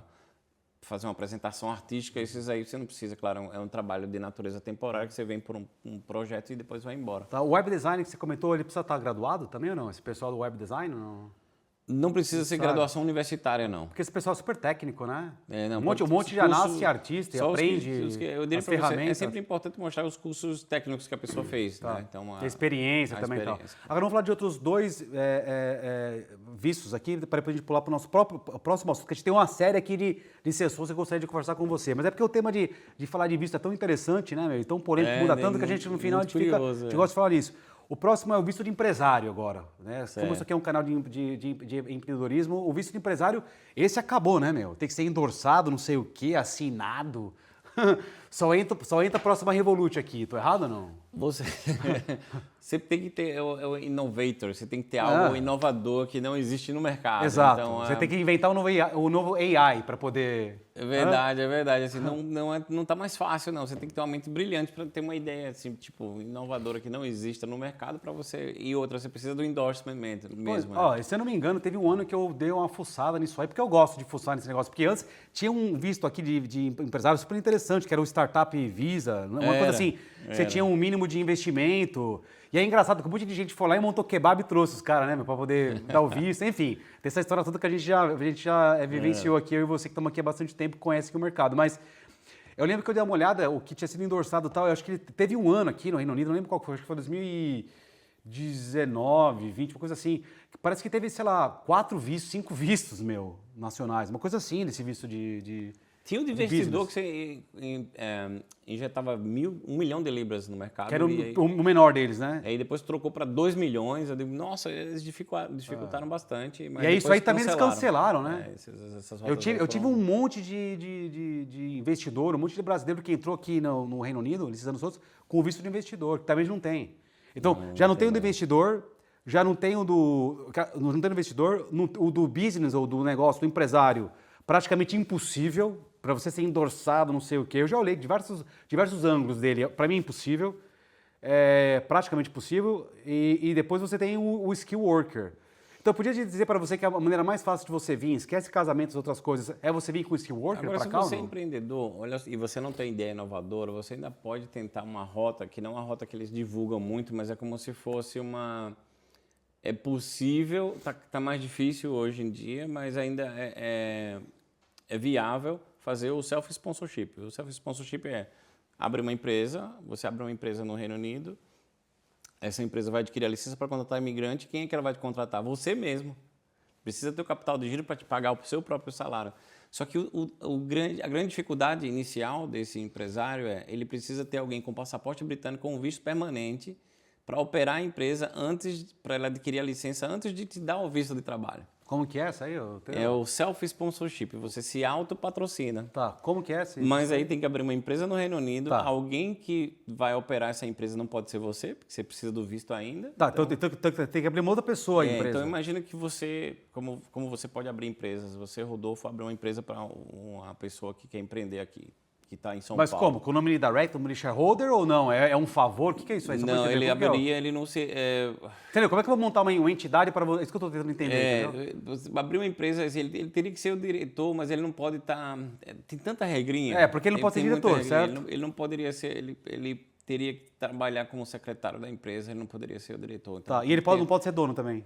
fazer uma apresentação artística, esses aí você não precisa, claro, é um trabalho de natureza temporária que você vem por um projeto e depois vai embora. Tá, o web design que você comentou, ele precisa estar graduado também ou não? Esse pessoal do web design não? Não precisa ser Sabe? graduação universitária, não. Porque esse pessoal é super técnico, né? Não, um monte já nasce artista e aprende eu diria as pra você, ferramentas. é sempre importante mostrar os cursos técnicos que a pessoa fez. Tá. Né? Então, a experiência a também. experiência. Tal. Agora vamos falar de outros dois vistos aqui, para a gente pular para o nosso próximo assunto, que a gente tem uma série aqui de sessões que eu gostaria de conversar com você. Mas é porque o tema de falar de visto é tão interessante, né, meu? E tão polêmico, muda tanto que a gente, no final, a gente gosta de falar nisso. O próximo é o visto de empresário agora, né? Como isso aqui é um canal de empreendedorismo, o visto de empresário, esse acabou, né, meu? Tem que ser endossado, não sei o quê, assinado. Só entra a próxima Revolut aqui, tô errado ou não? Você tem que ter o innovator, você tem que ter algo inovador que não existe no mercado. Exato, Então, você tem que inventar o novo AI para poder... É verdade. Assim, não tá mais fácil, não. Você tem que ter uma mente brilhante para ter uma ideia assim, tipo, inovadora que não exista no mercado para você. E outra, você precisa do endorsement mesmo. Ó, se eu não me engano, teve um ano que eu dei uma fuçada nisso aí, porque eu gosto de fuçar nesse negócio. Porque antes tinha um visto aqui de empresário super interessante, que era o Startup Visa, uma coisa assim. Você tinha um mínimo de investimento. E é engraçado que um monte de gente foi lá e montou kebab e trouxe os caras, né, para poder dar o visto. Enfim, tem essa história toda que a gente já vivenciou aqui, eu e você que estamos aqui há bastante tempo, conhece aqui o mercado. Mas eu lembro que eu dei uma olhada, o que tinha sido endossado e tal, eu acho que ele teve um ano aqui no Reino Unido, não lembro qual foi, acho que foi 2019, 20, uma coisa assim. Parece que teve, sei lá, 4 vistos, 5 vistos, nacionais. Uma coisa assim, desse visto de tinha um investidor que você injetava 1 milhão de libras no mercado. Que era o menor deles, né? Aí depois trocou para 2 milhões. Eu digo, nossa, eles dificultaram bastante. Mas e aí isso aí também eles cancelaram, né? Essas eu tive um monte de investidor, um monte de brasileiro que entrou aqui no Reino Unido, nesses anos todos, com visto de investidor, que também não tem. Então, já não tem o do investidor, já não tem o do investidor, o do business ou do negócio, do empresário, praticamente impossível para você ser endossado, não sei o quê. Eu já olhei diversos ângulos dele. Para mim é impossível, praticamente impossível. E depois você tem o skill worker. Então eu podia dizer para você que a maneira mais fácil de você vir, esquece casamentos e outras coisas, é você vir com o skill worker para cá? Agora, se você é empreendedor, olha, e você não tem ideia inovadora, você ainda pode tentar uma rota, que não é uma rota que eles divulgam muito, mas é como se fosse uma... É possível, tá mais difícil hoje em dia, mas ainda é viável fazer o self-sponsorship. O self-sponsorship abre uma empresa, você abre uma empresa no Reino Unido, essa empresa vai adquirir a licença para contratar imigrante, quem é que ela vai te contratar? Você mesmo. Precisa ter o capital de giro para te pagar o seu próprio salário. Só que a grande dificuldade inicial desse empresário ele precisa ter alguém com passaporte britânico com visto permanente para operar a empresa para ela adquirir a licença antes de te dar o visto de trabalho. Como que é essa aí? É o self-sponsorship, você se autopatrocina. Tá, como que é essa? Mas aí tem que abrir uma empresa no Reino Unido, alguém que vai operar essa empresa não pode ser você, porque você precisa do visto ainda. Tá, então tem que abrir uma outra pessoa a empresa. Então imagina que você, como você pode abrir empresas, você, Rodolfo, abriu uma empresa para uma pessoa que quer empreender aqui, que está em São Paulo. Mas como? Com o nome direct, o nome de shareholder ou não? É um favor? O que é isso aí? Não, ele abriria, ele não se... Entendeu? Como é que eu vou montar uma entidade para você? Isso que eu estou tentando entender. Abrir uma empresa, ele teria que ser o diretor, mas ele não pode estar... Tem tanta regrinha. Porque ele não pode ser diretor, certo? Ele não poderia ser... Ele teria que trabalhar como secretário da empresa, ele não poderia ser o diretor. Então, tá, e ele não pode ser dono também?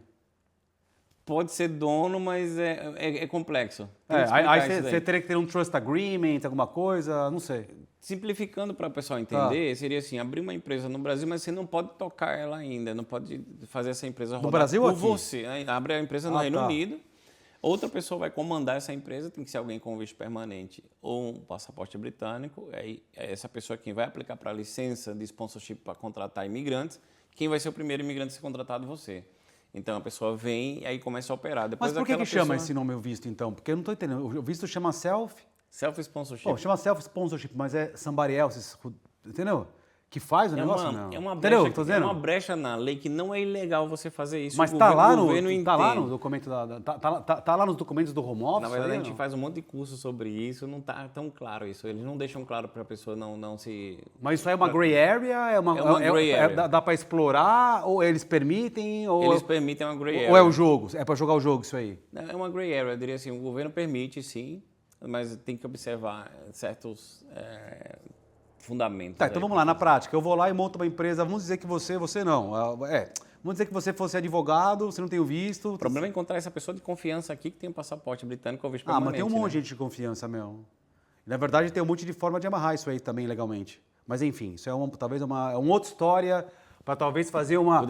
Pode ser dono, mas é complexo. Aí você teria que ter um trust agreement, alguma coisa, não sei. Simplificando para o pessoal entender, seria assim, abrir uma empresa no Brasil, mas você não pode tocar ela ainda, não pode fazer essa empresa rodar no Brasil por aqui? Você. Abre a empresa no Reino Unido, outra pessoa vai comandar essa empresa, tem que ser alguém com visto permanente ou um passaporte britânico, aí é essa pessoa quem vai aplicar para a licença de sponsorship para contratar imigrantes, quem vai ser o primeiro imigrante a ser contratado? Você. Então a pessoa vem e aí começa a operar. Depois mas por que chama esse nome o visto então? Porque eu não estou entendendo. O visto chama Self-sponsorship. Pô, chama self-sponsorship, mas é somebody else, entendeu? Que faz o negócio, não? É uma brecha, é uma brecha na lei que não é ilegal você fazer isso. Mas está lá no documento tá lá nos documentos do home office? Na verdade, a gente faz um monte de curso sobre isso, não está tão claro isso. Eles não deixam claro para a pessoa não se... Mas isso aí é uma gray area? É uma gray area. Dá para explorar? Ou eles permitem? Eles permitem uma gray area. Ou é o jogo? É para jogar o jogo isso aí? É uma gray area, eu diria assim, o governo permite, sim, mas tem que observar certos fundamentos. Tá, então vamos lá, na prática, eu vou lá e monto uma empresa, vamos dizer que você não, vamos dizer que você fosse advogado, você não tem o visto. O problema é encontrar essa pessoa de confiança aqui que tem um passaporte britânico ou visto Ah, permanente. mas tem um monte de né? gente de confiança, meu. Na verdade, tem um monte de forma de amarrar isso aí também legalmente. Mas enfim, isso é talvez uma outra história para talvez fazer uma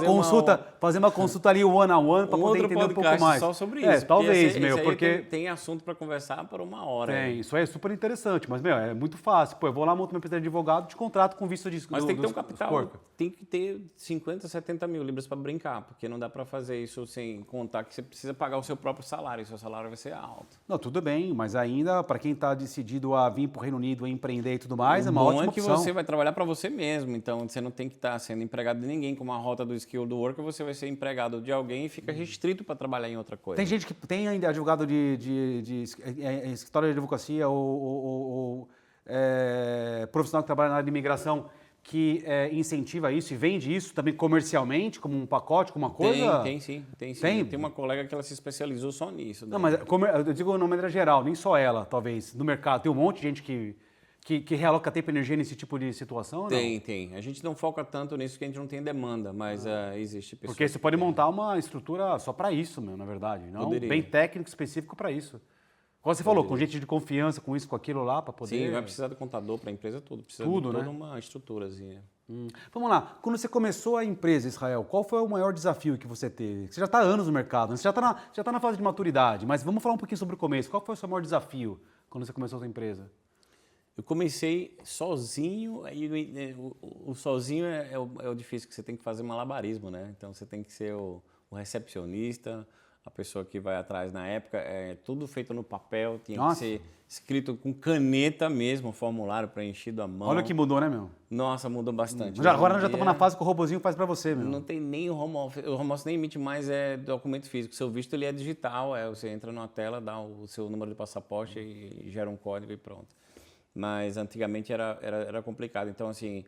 consulta, fazer uma consulta ali one-on-one para poder entender um pouco mais. Só sobre isso. Talvez, porque tem assunto para conversar por uma hora. Tem, isso aí é super interessante, mas meu, é muito fácil. Pô, eu vou lá, monto uma empresa de advogado, te contrato com visto de Mas tem que ter um capital, tem que ter 50, 70 mil libras para brincar, porque não dá para fazer isso sem contar que você precisa pagar o seu próprio salário, e seu salário vai ser alto. Não, tudo bem, mas ainda para quem está decidido a vir para o Reino Unido, a empreender e tudo mais, é uma ótima opção. O bom é que você vai trabalhar para você mesmo, então você não tem que estar sendo empregado de ninguém. Com uma rota do Skilled Worker, você vai ser empregado de alguém e fica restrito para trabalhar em outra coisa. Tem gente que tem ainda advogado de escritório de advocacia ou profissional que trabalha na área de imigração que incentiva isso e vende isso também comercialmente, como um pacote, como uma coisa? Tem sim. Tem? Tem uma colega que ela se especializou só nisso. Não, mas eu digo de uma maneira geral, nem só ela, talvez, no mercado. Tem um monte de gente que realoca tempo e energia nesse tipo de situação? Tem. A gente não foca tanto nisso porque a gente não tem demanda, mas existe pessoas. Porque você pode montar uma estrutura só para isso, na verdade. Não bem técnico, específico para isso. Como você falou, com gente de confiança, com isso, com aquilo lá, para poder... Sim, vai precisar de contador para a empresa toda. Precisa tudo, de toda né? uma estruturazinha. Vamos lá. Quando você começou a empresa, Israel, qual foi o maior desafio que você teve? Você já está há anos no mercado, você já está na fase de maturidade, mas vamos falar um pouquinho sobre o começo. Qual foi o seu maior desafio quando você começou a sua empresa? Eu comecei sozinho, e o sozinho é o difícil, que você tem que fazer malabarismo, né? Então você tem que ser o recepcionista, a pessoa que vai atrás. Na época, tudo feito no papel, tinha que ser escrito com caneta mesmo, o formulário preenchido à mão. Olha que mudou, né, meu? Nossa, mudou bastante. Agora nós já estamos na fase que o robozinho faz para você, meu. Não tem nem o home office. O home office nem emite mais documento físico. O seu visto ele é digital, você entra numa tela, dá o seu número de passaporte e gera um código e pronto. Mas antigamente era complicado. Então, assim,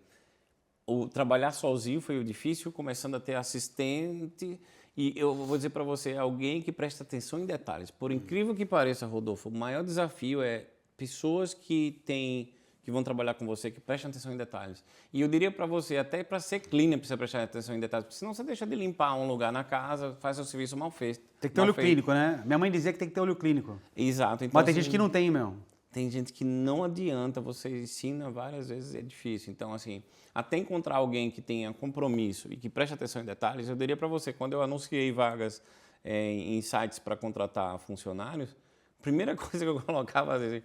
o trabalhar sozinho foi o difícil, começando a ter assistente. E eu vou dizer para você, alguém que presta atenção em detalhes. Por incrível que pareça, Rodolfo, o maior desafio é pessoas que vão trabalhar com você, que prestam atenção em detalhes. E eu diria para você, até para ser cleaner, precisa prestar atenção em detalhes, porque senão você deixa de limpar um lugar na casa, faz seu serviço mal feito. Tem que ter olho clínico, né? Minha mãe dizia que tem que ter olho clínico. Exato. Então, mas tem gente que não tem, meu. Tem gente que não adianta, você ensina várias vezes, é difícil. Então, assim, até encontrar alguém que tenha compromisso e que preste atenção em detalhes, eu diria para você, quando eu anunciei vagas em sites para contratar funcionários, a primeira coisa que eu colocava assim,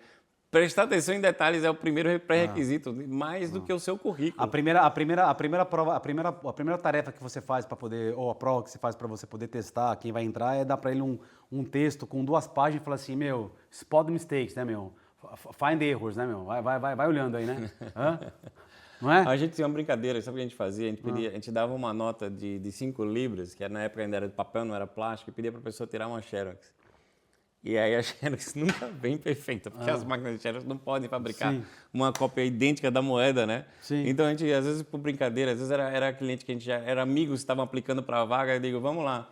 prestar atenção em detalhes é o primeiro pré-requisito, mais do que o seu currículo. A primeira prova, a primeira tarefa que você faz para poder, ou a prova que você faz para você poder testar quem vai entrar, é dar para ele um texto com 2 páginas e falar assim, meu, spot mistakes, né, meu? Find errors, né, meu? Vai olhando aí, né? Não é? A gente tinha uma brincadeira, sabe o que a gente fazia? A gente dava uma nota de 5 libras, que na época ainda era de papel, não era plástico, e pedia para a pessoa tirar uma Xerox. E aí a Xerox nunca vem perfeita, porque as máquinas de Xerox não podem fabricar uma cópia idêntica da moeda, né? Sim. Então a gente, às vezes por brincadeira, às vezes era cliente que a gente já era amigos, estavam aplicando para a vaga, eu digo, vamos lá.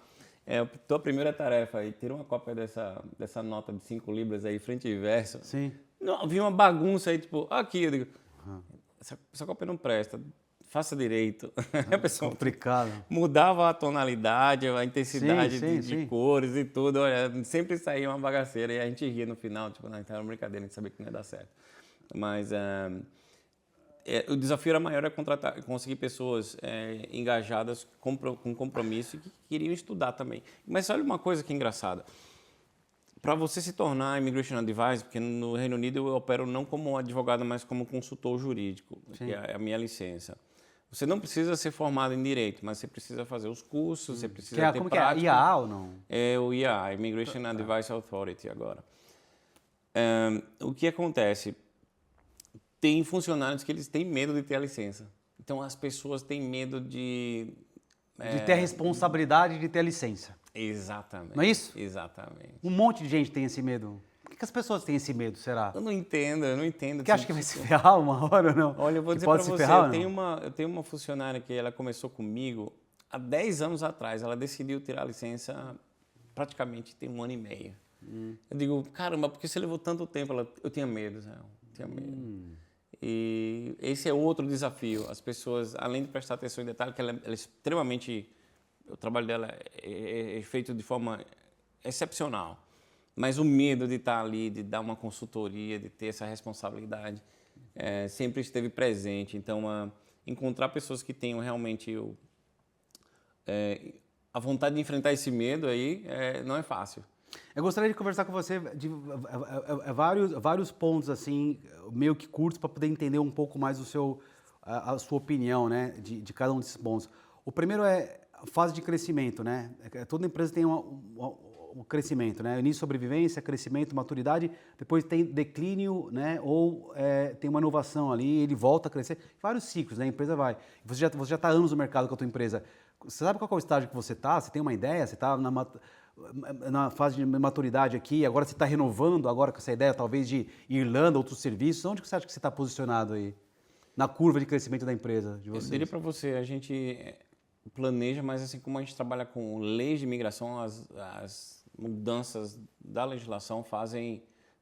Tua primeira tarefa aí, tira uma cópia dessa nota de 5 libras aí, frente e verso. Sim. Não, vi uma bagunça aí, tipo, aqui, eu digo, essa cópia não presta, faça direito. A pessoa complicado. Mudava a tonalidade, a intensidade de cores e tudo, olha, sempre saía uma bagaceira e a gente ria no final, tipo, não, então era uma brincadeira, a gente sabia que não ia dar certo. Mas o desafio era maior, conseguir pessoas engajadas, com compromisso e que queriam estudar também. Mas olha uma coisa que é engraçada. Para você se tornar Immigration Advisor, porque no Reino Unido eu opero não como advogado, mas como consultor jurídico, que é a minha licença. Você não precisa ser formado em Direito, mas você precisa fazer os cursos, você precisa ter como prática. Que é? IAA ou não? É o IAA, Immigration Advice Authority agora. O que acontece? Tem funcionários que eles têm medo de ter a licença. Então as pessoas têm medo de ter a responsabilidade de ter a licença. Exatamente. Não é isso? Exatamente. Um monte de gente tem esse medo. Por que as pessoas têm esse medo, será? Eu não entendo. Porque acha que vai se ferrar uma hora ou não? Olha, eu vou dizer para você, eu tenho uma funcionária que ela começou comigo há 10 anos atrás. Ela decidiu tirar a licença praticamente tem 1 ano e meio. Eu digo, caramba, por que você levou tanto tempo? Eu tinha medo, Zé, eu tinha medo. E esse é outro desafio. As pessoas, além de prestar atenção em detalhe, que ela é extremamente... O trabalho dela é feito de forma excepcional. Mas o medo de estar ali, de dar uma consultoria, de ter essa responsabilidade, sempre esteve presente. Então, encontrar pessoas que tenham realmente a vontade de enfrentar esse medo aí não é fácil. Eu gostaria de conversar com você de vários pontos, assim, meio que curtos, para poder entender um pouco mais a sua opinião, né, de cada um desses pontos. O primeiro é a fase de crescimento, né? Toda empresa tem um crescimento, né? Início, sobrevivência, crescimento, maturidade, depois tem declínio, né? Ou tem uma inovação ali, ele volta a crescer. Vários ciclos, né? A empresa vai. Você já está há anos no mercado com a tua empresa. Você sabe qual é o estágio que você está? Você tem uma ideia? Você está na fase de maturidade aqui, agora você está renovando agora com essa ideia talvez de Irlanda, outros serviços. Onde que você acha que você está posicionado aí? Na curva de crescimento da empresa de vocês? Eu diria para você, a gente planeja, mas assim como a gente trabalha com leis de imigração, as mudanças da legislação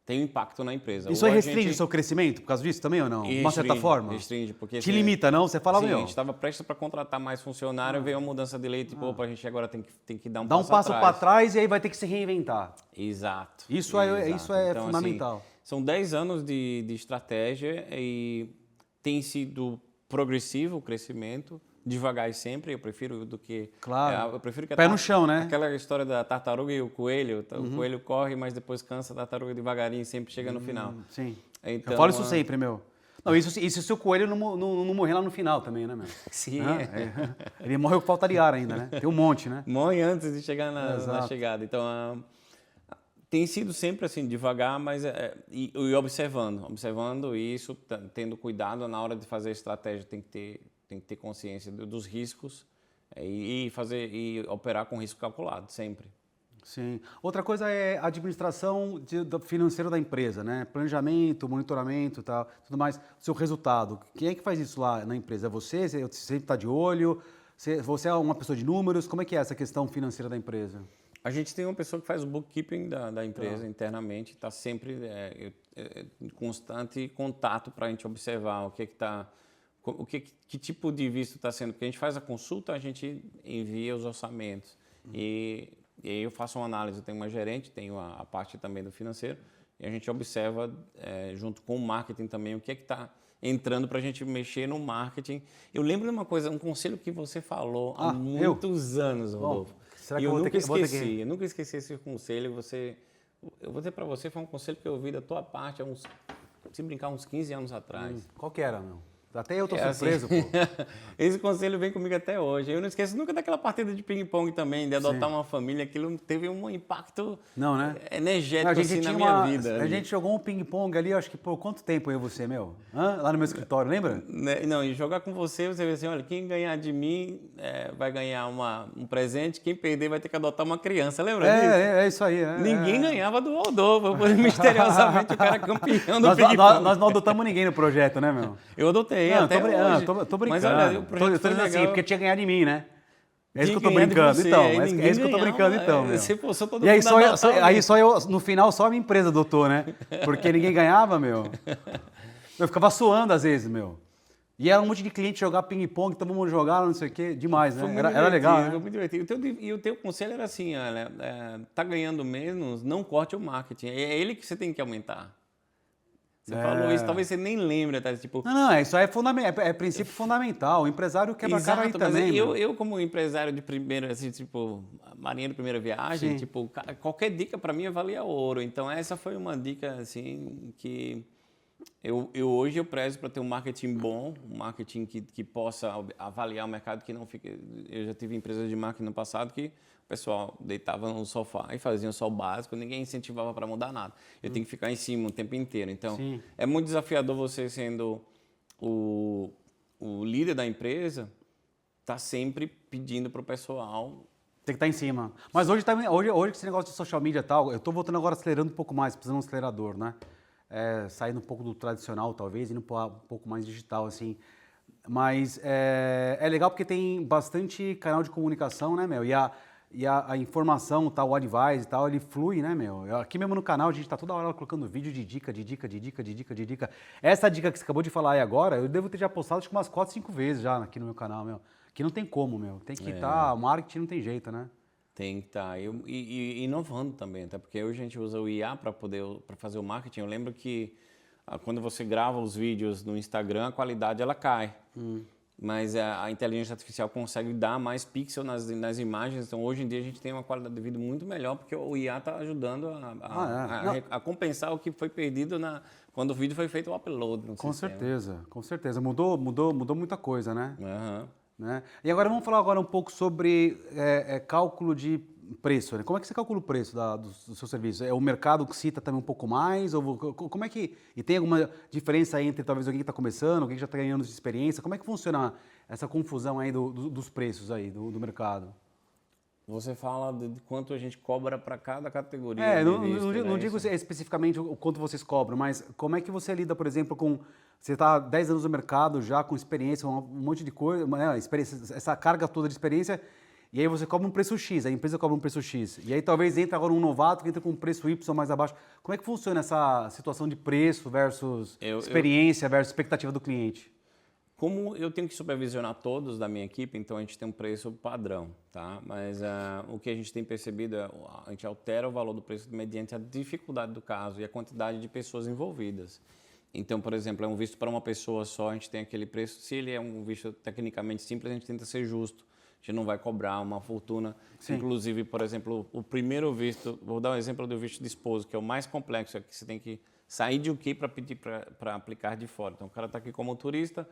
tem um impacto na empresa. Isso aí restringe o seu crescimento por causa disso também ou não? De uma certa forma? Restringe, porque... Te limita, não? Você fala, sim, meu... a gente estava prestes para contratar mais funcionário, veio a mudança de lei, tipo, opa, a gente agora tem que dar um Dá passo um passo atrás. para trás e aí vai ter que se reinventar. Exato. Isso é Então, fundamental. Assim, são 10 anos de estratégia e tem sido progressivo o crescimento, devagar e sempre, eu prefiro do que... Claro. Eu prefiro que pé no chão, né? Aquela história da tartaruga e o coelho. O coelho corre, mas depois cansa, a tartaruga devagarinho sempre chega no final. Sim. Então, eu falo isso sempre, meu. Não, isso se o coelho não morrer lá no final também, né, meu? Sim. Ele morre com falta de ar ainda, né? Tem um monte, né? Morre antes de chegar na chegada. Então, tem sido sempre assim, devagar, mas e observando isso, tendo cuidado na hora de fazer a estratégia, tem que ter consciência dos riscos e operar com risco calculado, sempre. Sim. Outra coisa é a administração financeira da empresa, né? Planejamento, monitoramento, tal, tudo mais, seu resultado. Quem é que faz isso lá na empresa? É você? Você sempre está de olho? Você é uma pessoa de números? Como é que é essa questão financeira da empresa? A gente tem uma pessoa que faz o bookkeeping da empresa internamente, está sempre em constante contato para a gente observar que tipo de visto está sendo. Porque a gente faz a consulta, a gente envia os orçamentos. E aí eu faço uma análise, eu tenho uma gerente, tenho a parte também do financeiro, e a gente observa, junto com o marketing também, o que está entrando para a gente mexer no marketing. Eu lembro de uma coisa, um conselho que você falou há muitos anos, Rodolfo. Bom, será que eu nunca esqueci esse conselho. Eu vou dizer para você, foi um conselho que eu ouvi da tua parte se brincar, uns 15 anos atrás. Qual que era, meu? Até eu tô surpreso, assim, pô. Esse conselho vem comigo até hoje. Eu não esqueço nunca daquela partida de ping-pong também, de adotar uma família. Aquilo teve um impacto energético assim, na minha vida. A gente jogou um ping-pong ali, acho que por quanto tempo eu e você, meu? Lá no meu escritório, lembra? Não, e jogar com você vê assim, olha, quem ganhar de mim vai ganhar um presente, quem perder vai ter que adotar uma criança, lembra disso? É isso aí. Ninguém ganhava do Rodolfo, misteriosamente o cara campeão do ping-pong. Nós não adotamos ninguém no projeto, né, meu? Eu adotei. Não, até hoje. Tô brincando. Mas olha, o projeto tô dizendo assim, porque tinha ganhado de mim, né? É isso que eu tô ganhar de brincando, você, então. aí É ninguém isso que eu tô brincando, então, meu. Você forçou todo E aí mundo a adotar aí só eu, no final, só a minha empresa adotou, né? Porque ninguém ganhava, meu. Eu ficava suando às vezes, meu. E era um monte de cliente jogar ping-pong, todo mundo jogava, não sei o quê, demais, né? Era legal, né? Foi muito divertido. E o teu conselho era assim, olha, tá ganhando menos, não corte o marketing. É ele que você tem que aumentar. Você falou isso, talvez você nem lembre, tá? Tipo... Não, isso aí é princípio fundamental. O empresário quebra a cara aí também. Mas eu, como empresário de primeira, assim, tipo, marinha de primeira viagem, Sim. tipo, qualquer dica para mim valia ouro. Então, essa foi uma dica, assim, que hoje eu prezo para ter um marketing bom, um marketing que possa avaliar o mercado, que não fique... Eu já tive empresas de marketing no passado que o pessoal deitava no sofá e fazia só o básico, ninguém incentivava para mudar nada. Eu tenho que ficar em cima o tempo inteiro. Então, é muito desafiador você sendo o líder da empresa, tá sempre pedindo para o pessoal... Tem que estar em cima. Mas hoje com esse negócio de social media e tal, eu estou voltando agora acelerando um pouco mais, precisando de um acelerador, né? Saindo um pouco do tradicional, talvez, indo para um pouco mais digital, assim. Mas é legal porque tem bastante canal de comunicação, né, meu? e a informação, tá, o advice e tal, ele flui, né, meu? Aqui mesmo no canal a gente tá toda hora colocando vídeo de dica, de dica, de dica, de dica, de dica. Essa dica que você acabou de falar aí agora, eu devo ter já postado acho que umas 4, 5 vezes já aqui no meu canal, meu. Aqui não tem como, meu. Tem que estar, marketing não tem jeito, né? Tem que estar. E inovando também, até porque hoje a gente usa o IA para fazer o marketing. Eu lembro que quando você grava os vídeos no Instagram, a qualidade ela cai. Mas a inteligência artificial consegue dar mais pixel nas imagens. Então, hoje em dia, a gente tem uma qualidade de vídeo muito melhor, porque o IA está ajudando a compensar o que foi perdido quando o vídeo foi feito o upload no sistema. Com certeza. Mudou muita coisa, né? Uhum. Né? E agora vamos falar agora um pouco sobre cálculo de preço, né? Como é que você calcula o preço do seu serviço? É o mercado que cita também um pouco mais? Ou como é que... E tem alguma diferença aí entre talvez alguém que está começando, alguém que já está ganhando de experiência? Como é que funciona essa confusão aí dos preços aí do mercado? Você fala de quanto a gente cobra para cada categoria. Não digo especificamente o quanto vocês cobram, mas como é que você lida, por exemplo, com... Você está há 10 anos no mercado, já com experiência, um monte de coisa, essa carga toda de experiência, e aí você cobra um preço X, a empresa cobra um preço X. E aí talvez entre agora um novato que entra com um preço Y mais abaixo. Como é que funciona essa situação de preço versus experiência versus expectativa do cliente? Como eu tenho que supervisionar todos da minha equipe, então a gente tem um preço padrão, tá? Mas o que a gente tem percebido a gente altera o valor do preço mediante a dificuldade do caso e a quantidade de pessoas envolvidas. Então, por exemplo, é um visto para uma pessoa só, a gente tem aquele preço. Se ele é um visto tecnicamente simples, a gente tenta ser justo. A gente não vai cobrar uma fortuna. Sim. Inclusive, por exemplo, o primeiro visto, vou dar um exemplo do visto de esposo, que é o mais complexo, é que você tem que sair de UK para pedir para aplicar de fora. Então, o cara está aqui como turista,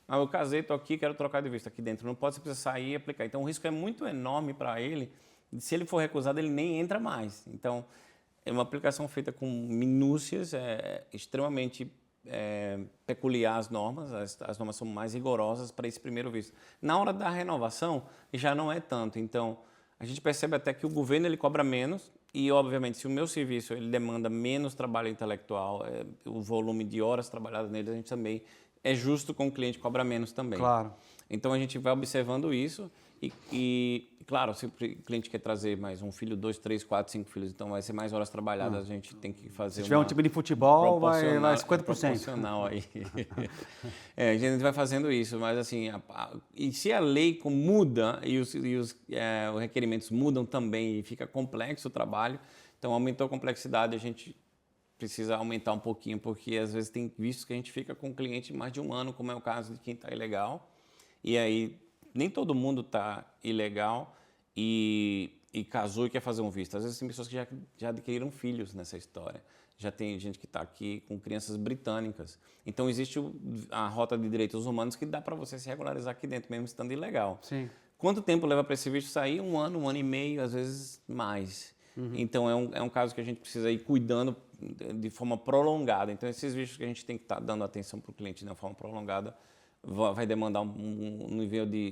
eu casei, estou aqui, quero trocar de visto aqui dentro. Não pode, você precisa sair e aplicar. Então, o risco é muito enorme para ele. Se ele for recusado, ele nem entra mais. Então, é uma aplicação feita com minúcias, extremamente peculiar as normas. As normas são mais rigorosas para esse primeiro visto. Na hora da renovação, já não é tanto. Então, a gente percebe até que o governo ele cobra menos e, obviamente, se o meu serviço ele demanda menos trabalho intelectual, o volume de horas trabalhadas nele, a gente também é justo com o cliente, cobra menos também. Claro. Então, a gente vai observando isso e claro, se o cliente quer trazer mais um filho, 2, 3, 4, 5 filhos, então vai ser mais horas trabalhadas, a gente tem que fazer se tiver um time de futebol, vai 50%. Proporcional aí. A gente vai fazendo isso, mas assim, e se a lei muda e os requerimentos mudam também e fica complexo o trabalho, então aumentou a complexidade, a gente precisa aumentar um pouquinho, porque às vezes tem vistos que a gente fica com o cliente mais de um ano, como é o caso de quem está ilegal, e aí nem todo mundo está ilegal e casou e quer fazer um visto. Às vezes tem pessoas que já adquiriram filhos nessa história. Já tem gente que está aqui com crianças britânicas. Então existe a rota de direitos humanos que dá para você se regularizar aqui dentro, mesmo estando ilegal. Sim. Quanto tempo leva para esse visto sair? Um ano e meio, às vezes mais. Então é um caso que a gente precisa ir cuidando de forma prolongada. Então esses vistos que a gente tem que estar dando atenção para o cliente de uma forma prolongada vai demandar um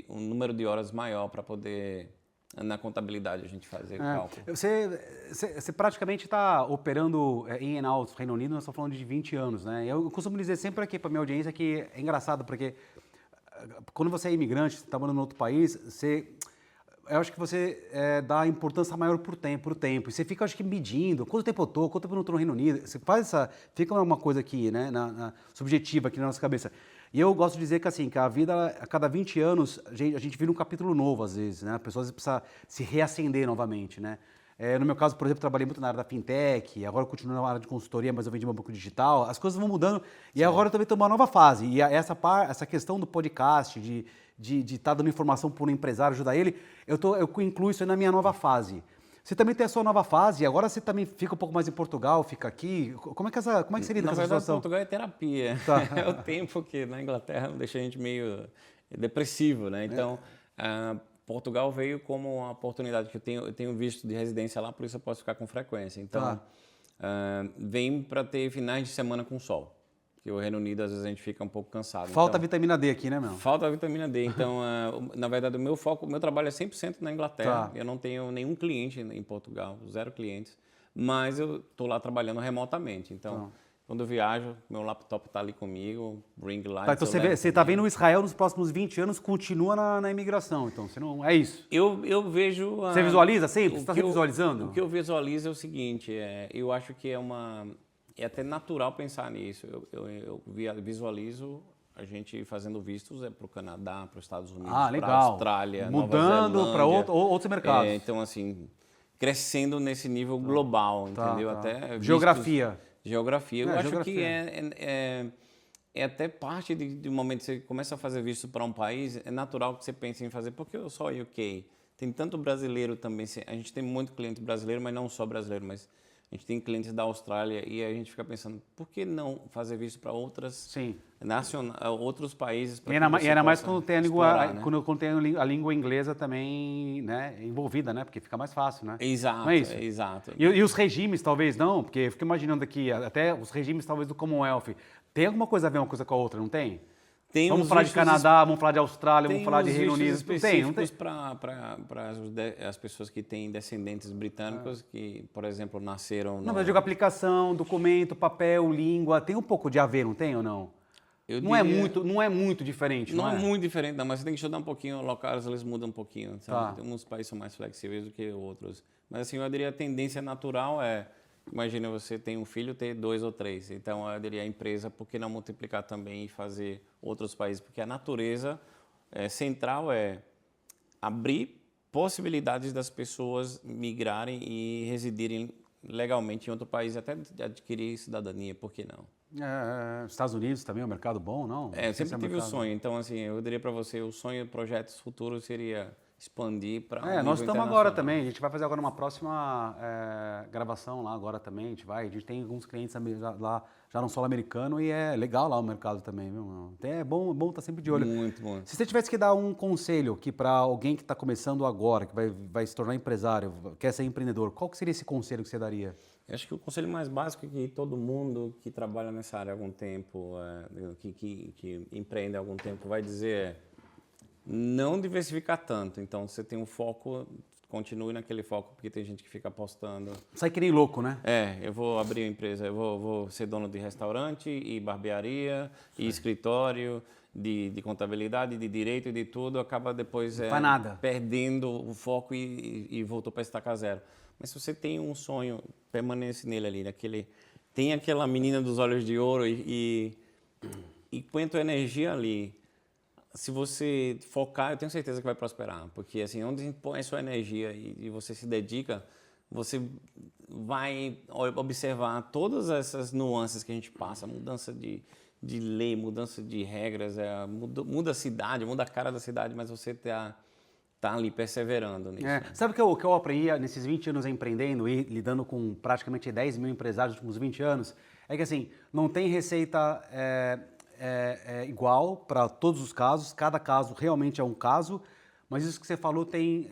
número de horas maior para poder, na contabilidade, a gente fazer o cálculo. Você praticamente está operando in and out no Reino Unido, nós estamos falando de 20 anos, né? Eu costumo dizer sempre aqui para a minha audiência que é engraçado, porque quando você é imigrante, está morando em outro país, eu acho que você dá importância maior por tempo. E você fica, acho que, medindo quanto tempo eu estou, quanto tempo eu não estou no Reino Unido. Você faz fica uma coisa aqui, né, subjetiva aqui na nossa cabeça. E eu gosto de dizer que, assim, que a vida, a cada 20 anos, a gente vira um capítulo novo, às vezes, né? A pessoa às vezes precisa se reacender novamente, né? No meu caso, por exemplo, trabalhei muito na área da fintech, agora eu continuo na área de consultoria, mas eu vendi um pouco digital. As coisas vão mudando e agora eu também estou numa nova fase. E essa questão do podcast, de estar dando informação para um empresário, ajudar ele, eu incluo isso aí na minha nova fase. Você também tem a sua nova fase, agora você também fica um pouco mais em Portugal, fica aqui. Como é que você lida com essa situação? Portugal é terapia. Tá. É o tempo que na Inglaterra deixa a gente meio depressivo, né? Então, Portugal veio como uma oportunidade que eu tenho visto de residência lá, por isso eu posso ficar com frequência. Então, vem para ter finais de semana com sol. Porque o Reino Unido, às vezes, a gente fica um pouco cansado. Falta a vitamina D aqui, né, meu? Falta a vitamina D. Então, na verdade, o meu trabalho é 100% na Inglaterra. Tá. Eu não tenho nenhum cliente em Portugal, 0 clientes. Mas eu estou lá trabalhando remotamente. Então, Quando eu viajo, meu laptop está ali comigo, ring light. Tá, então você está vendo o Israel nos próximos 20 anos continua na imigração, então, você não, é isso? Eu vejo... Você visualiza sempre? Você está sempre O visualizando? que eu visualizo é o seguinte, eu acho que é até natural pensar nisso. Eu visualizo a gente fazendo vistos para o Canadá, para os Estados Unidos, para a Austrália, mudando para outros mercados. Então, assim, crescendo nesse nível global, entendeu? Tá. Até vistos, Geografia. Geografia. Eu acho que é até parte do momento que você começa a fazer visto para um país, é natural que você pense em fazer, porque eu só UK. Tem tanto brasileiro também, a gente tem muito cliente brasileiro, mas não só brasileiro, mas a gente tem clientes da Austrália e a gente fica pensando, por que não fazer visto para outros países? E ainda mais quando tem a a língua inglesa também, né, envolvida, né? Porque fica mais fácil, né? Exato, não é isso? Exato. E os regimes talvez não, porque eu fico imaginando aqui, até os regimes talvez do Commonwealth, tem alguma coisa a ver uma coisa com a outra, não tem? Vamos falar de Canadá, vamos falar de Austrália, vamos falar de Reino Unido. Não tem para as pessoas que têm descendentes britânicos que, por exemplo, nasceram... Não, mas eu digo aplicação, documento, papel, língua, tem um pouco de a ver, não tem ou não? Não é muito diferente, não é? Muito diferente, não, mas você tem que estudar um pouquinho, locais eles mudam um pouquinho. Tá. Tem uns países que são mais flexíveis do que outros. Mas assim, eu diria a tendência natural imagina você tem um filho, ter 2 ou 3. Então, eu diria a empresa, por que não multiplicar também e fazer outros países? Porque a natureza central é abrir possibilidades das pessoas migrarem e residirem legalmente em outro país, até adquirir cidadania, por que não? Estados Unidos também é um mercado bom, não? Eu sempre tive o sonho. Então, assim, eu diria para você, o sonho, projetos futuros seria expandir para nós estamos agora também, a gente vai fazer agora uma próxima gravação lá agora também, a gente tem alguns clientes lá já no solo americano e é legal lá o mercado também, viu? É bom estar sempre de olho. Muito bom. Se você tivesse que dar um conselho aqui para alguém que está começando agora, que vai se tornar empresário, quer ser empreendedor, qual que seria esse conselho que você daria? Eu acho que o conselho mais básico é que todo mundo que trabalha nessa área há algum tempo, que empreende há algum tempo, vai dizer não diversificar tanto. Então, você tem um foco, continue naquele foco, porque tem gente que fica apostando. Sai que nem louco, né? Eu vou abrir uma empresa, eu vou ser dono de restaurante e barbearia e escritório de contabilidade, de direito e de tudo, acaba depois perdendo o foco e voltou para estacar zero. Mas se você tem um sonho, permanece nele ali, tem aquela menina dos olhos de ouro e põe a tua energia ali. Se você focar, eu tenho certeza que vai prosperar, porque assim, onde põe a sua energia e você se dedica, você vai observar todas essas nuances que a gente passa, mudança de lei, mudança de regras, muda a cidade, muda a cara da cidade, mas você tá ali perseverando nisso. Sabe o que eu aprendi nesses 20 anos empreendendo e lidando com praticamente 10 mil empresários nos últimos 20 anos? É que assim, não tem receita igual para todos os casos, cada caso realmente é um caso, mas isso que você falou tem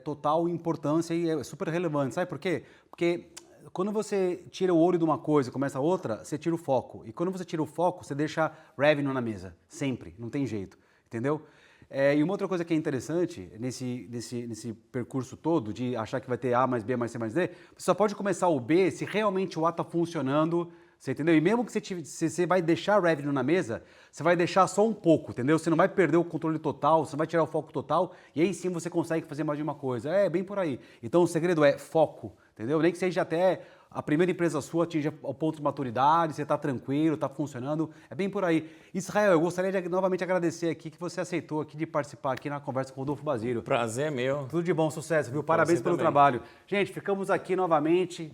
total importância e é super relevante. Sabe por quê? Porque quando você tira o olho de uma coisa e começa outra, você tira o foco. E quando você tira o foco, você deixa revenue na mesa, sempre, não tem jeito, entendeu? E uma outra coisa que é interessante nesse percurso todo, de achar que vai ter A mais B mais C mais D, você só pode começar o B se realmente o A está funcionando, você entendeu? E mesmo que você vai deixar revenue na mesa, você vai deixar só um pouco, entendeu? Você não vai perder o controle total, você vai tirar o foco total, e aí sim você consegue fazer mais de uma coisa. É bem por aí. Então o segredo é foco, entendeu? Nem que seja até a primeira empresa sua atinja o ponto de maturidade, você está tranquilo, está funcionando, é bem por aí. Israel, eu gostaria de novamente agradecer aqui que você aceitou aqui de participar aqui na conversa com o Rodolfo Basílio. Prazer é meu. Tudo de bom, sucesso, viu? Parabéns pelo trabalho. Gente, ficamos aqui novamente,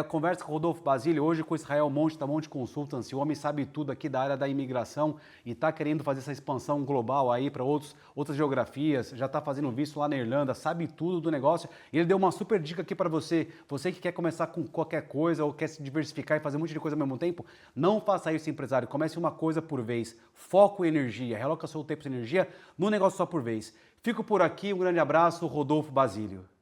conversa com o Rodolfo Basílio, hoje com o Israel Monte, da Monte Consultancy, o homem sabe tudo aqui da área da imigração e está querendo fazer essa expansão global aí para outras geografias, já está fazendo visto lá na Irlanda, sabe tudo do negócio e ele deu uma super dica aqui para você que quer começar com qualquer coisa ou quer se diversificar e fazer um monte de coisa ao mesmo tempo, não faça isso, empresário. Comece uma coisa por vez. Foco e energia. Realoca seu tempo e energia no negócio só por vez. Fico por aqui. Um grande abraço. Rodolfo Basílio.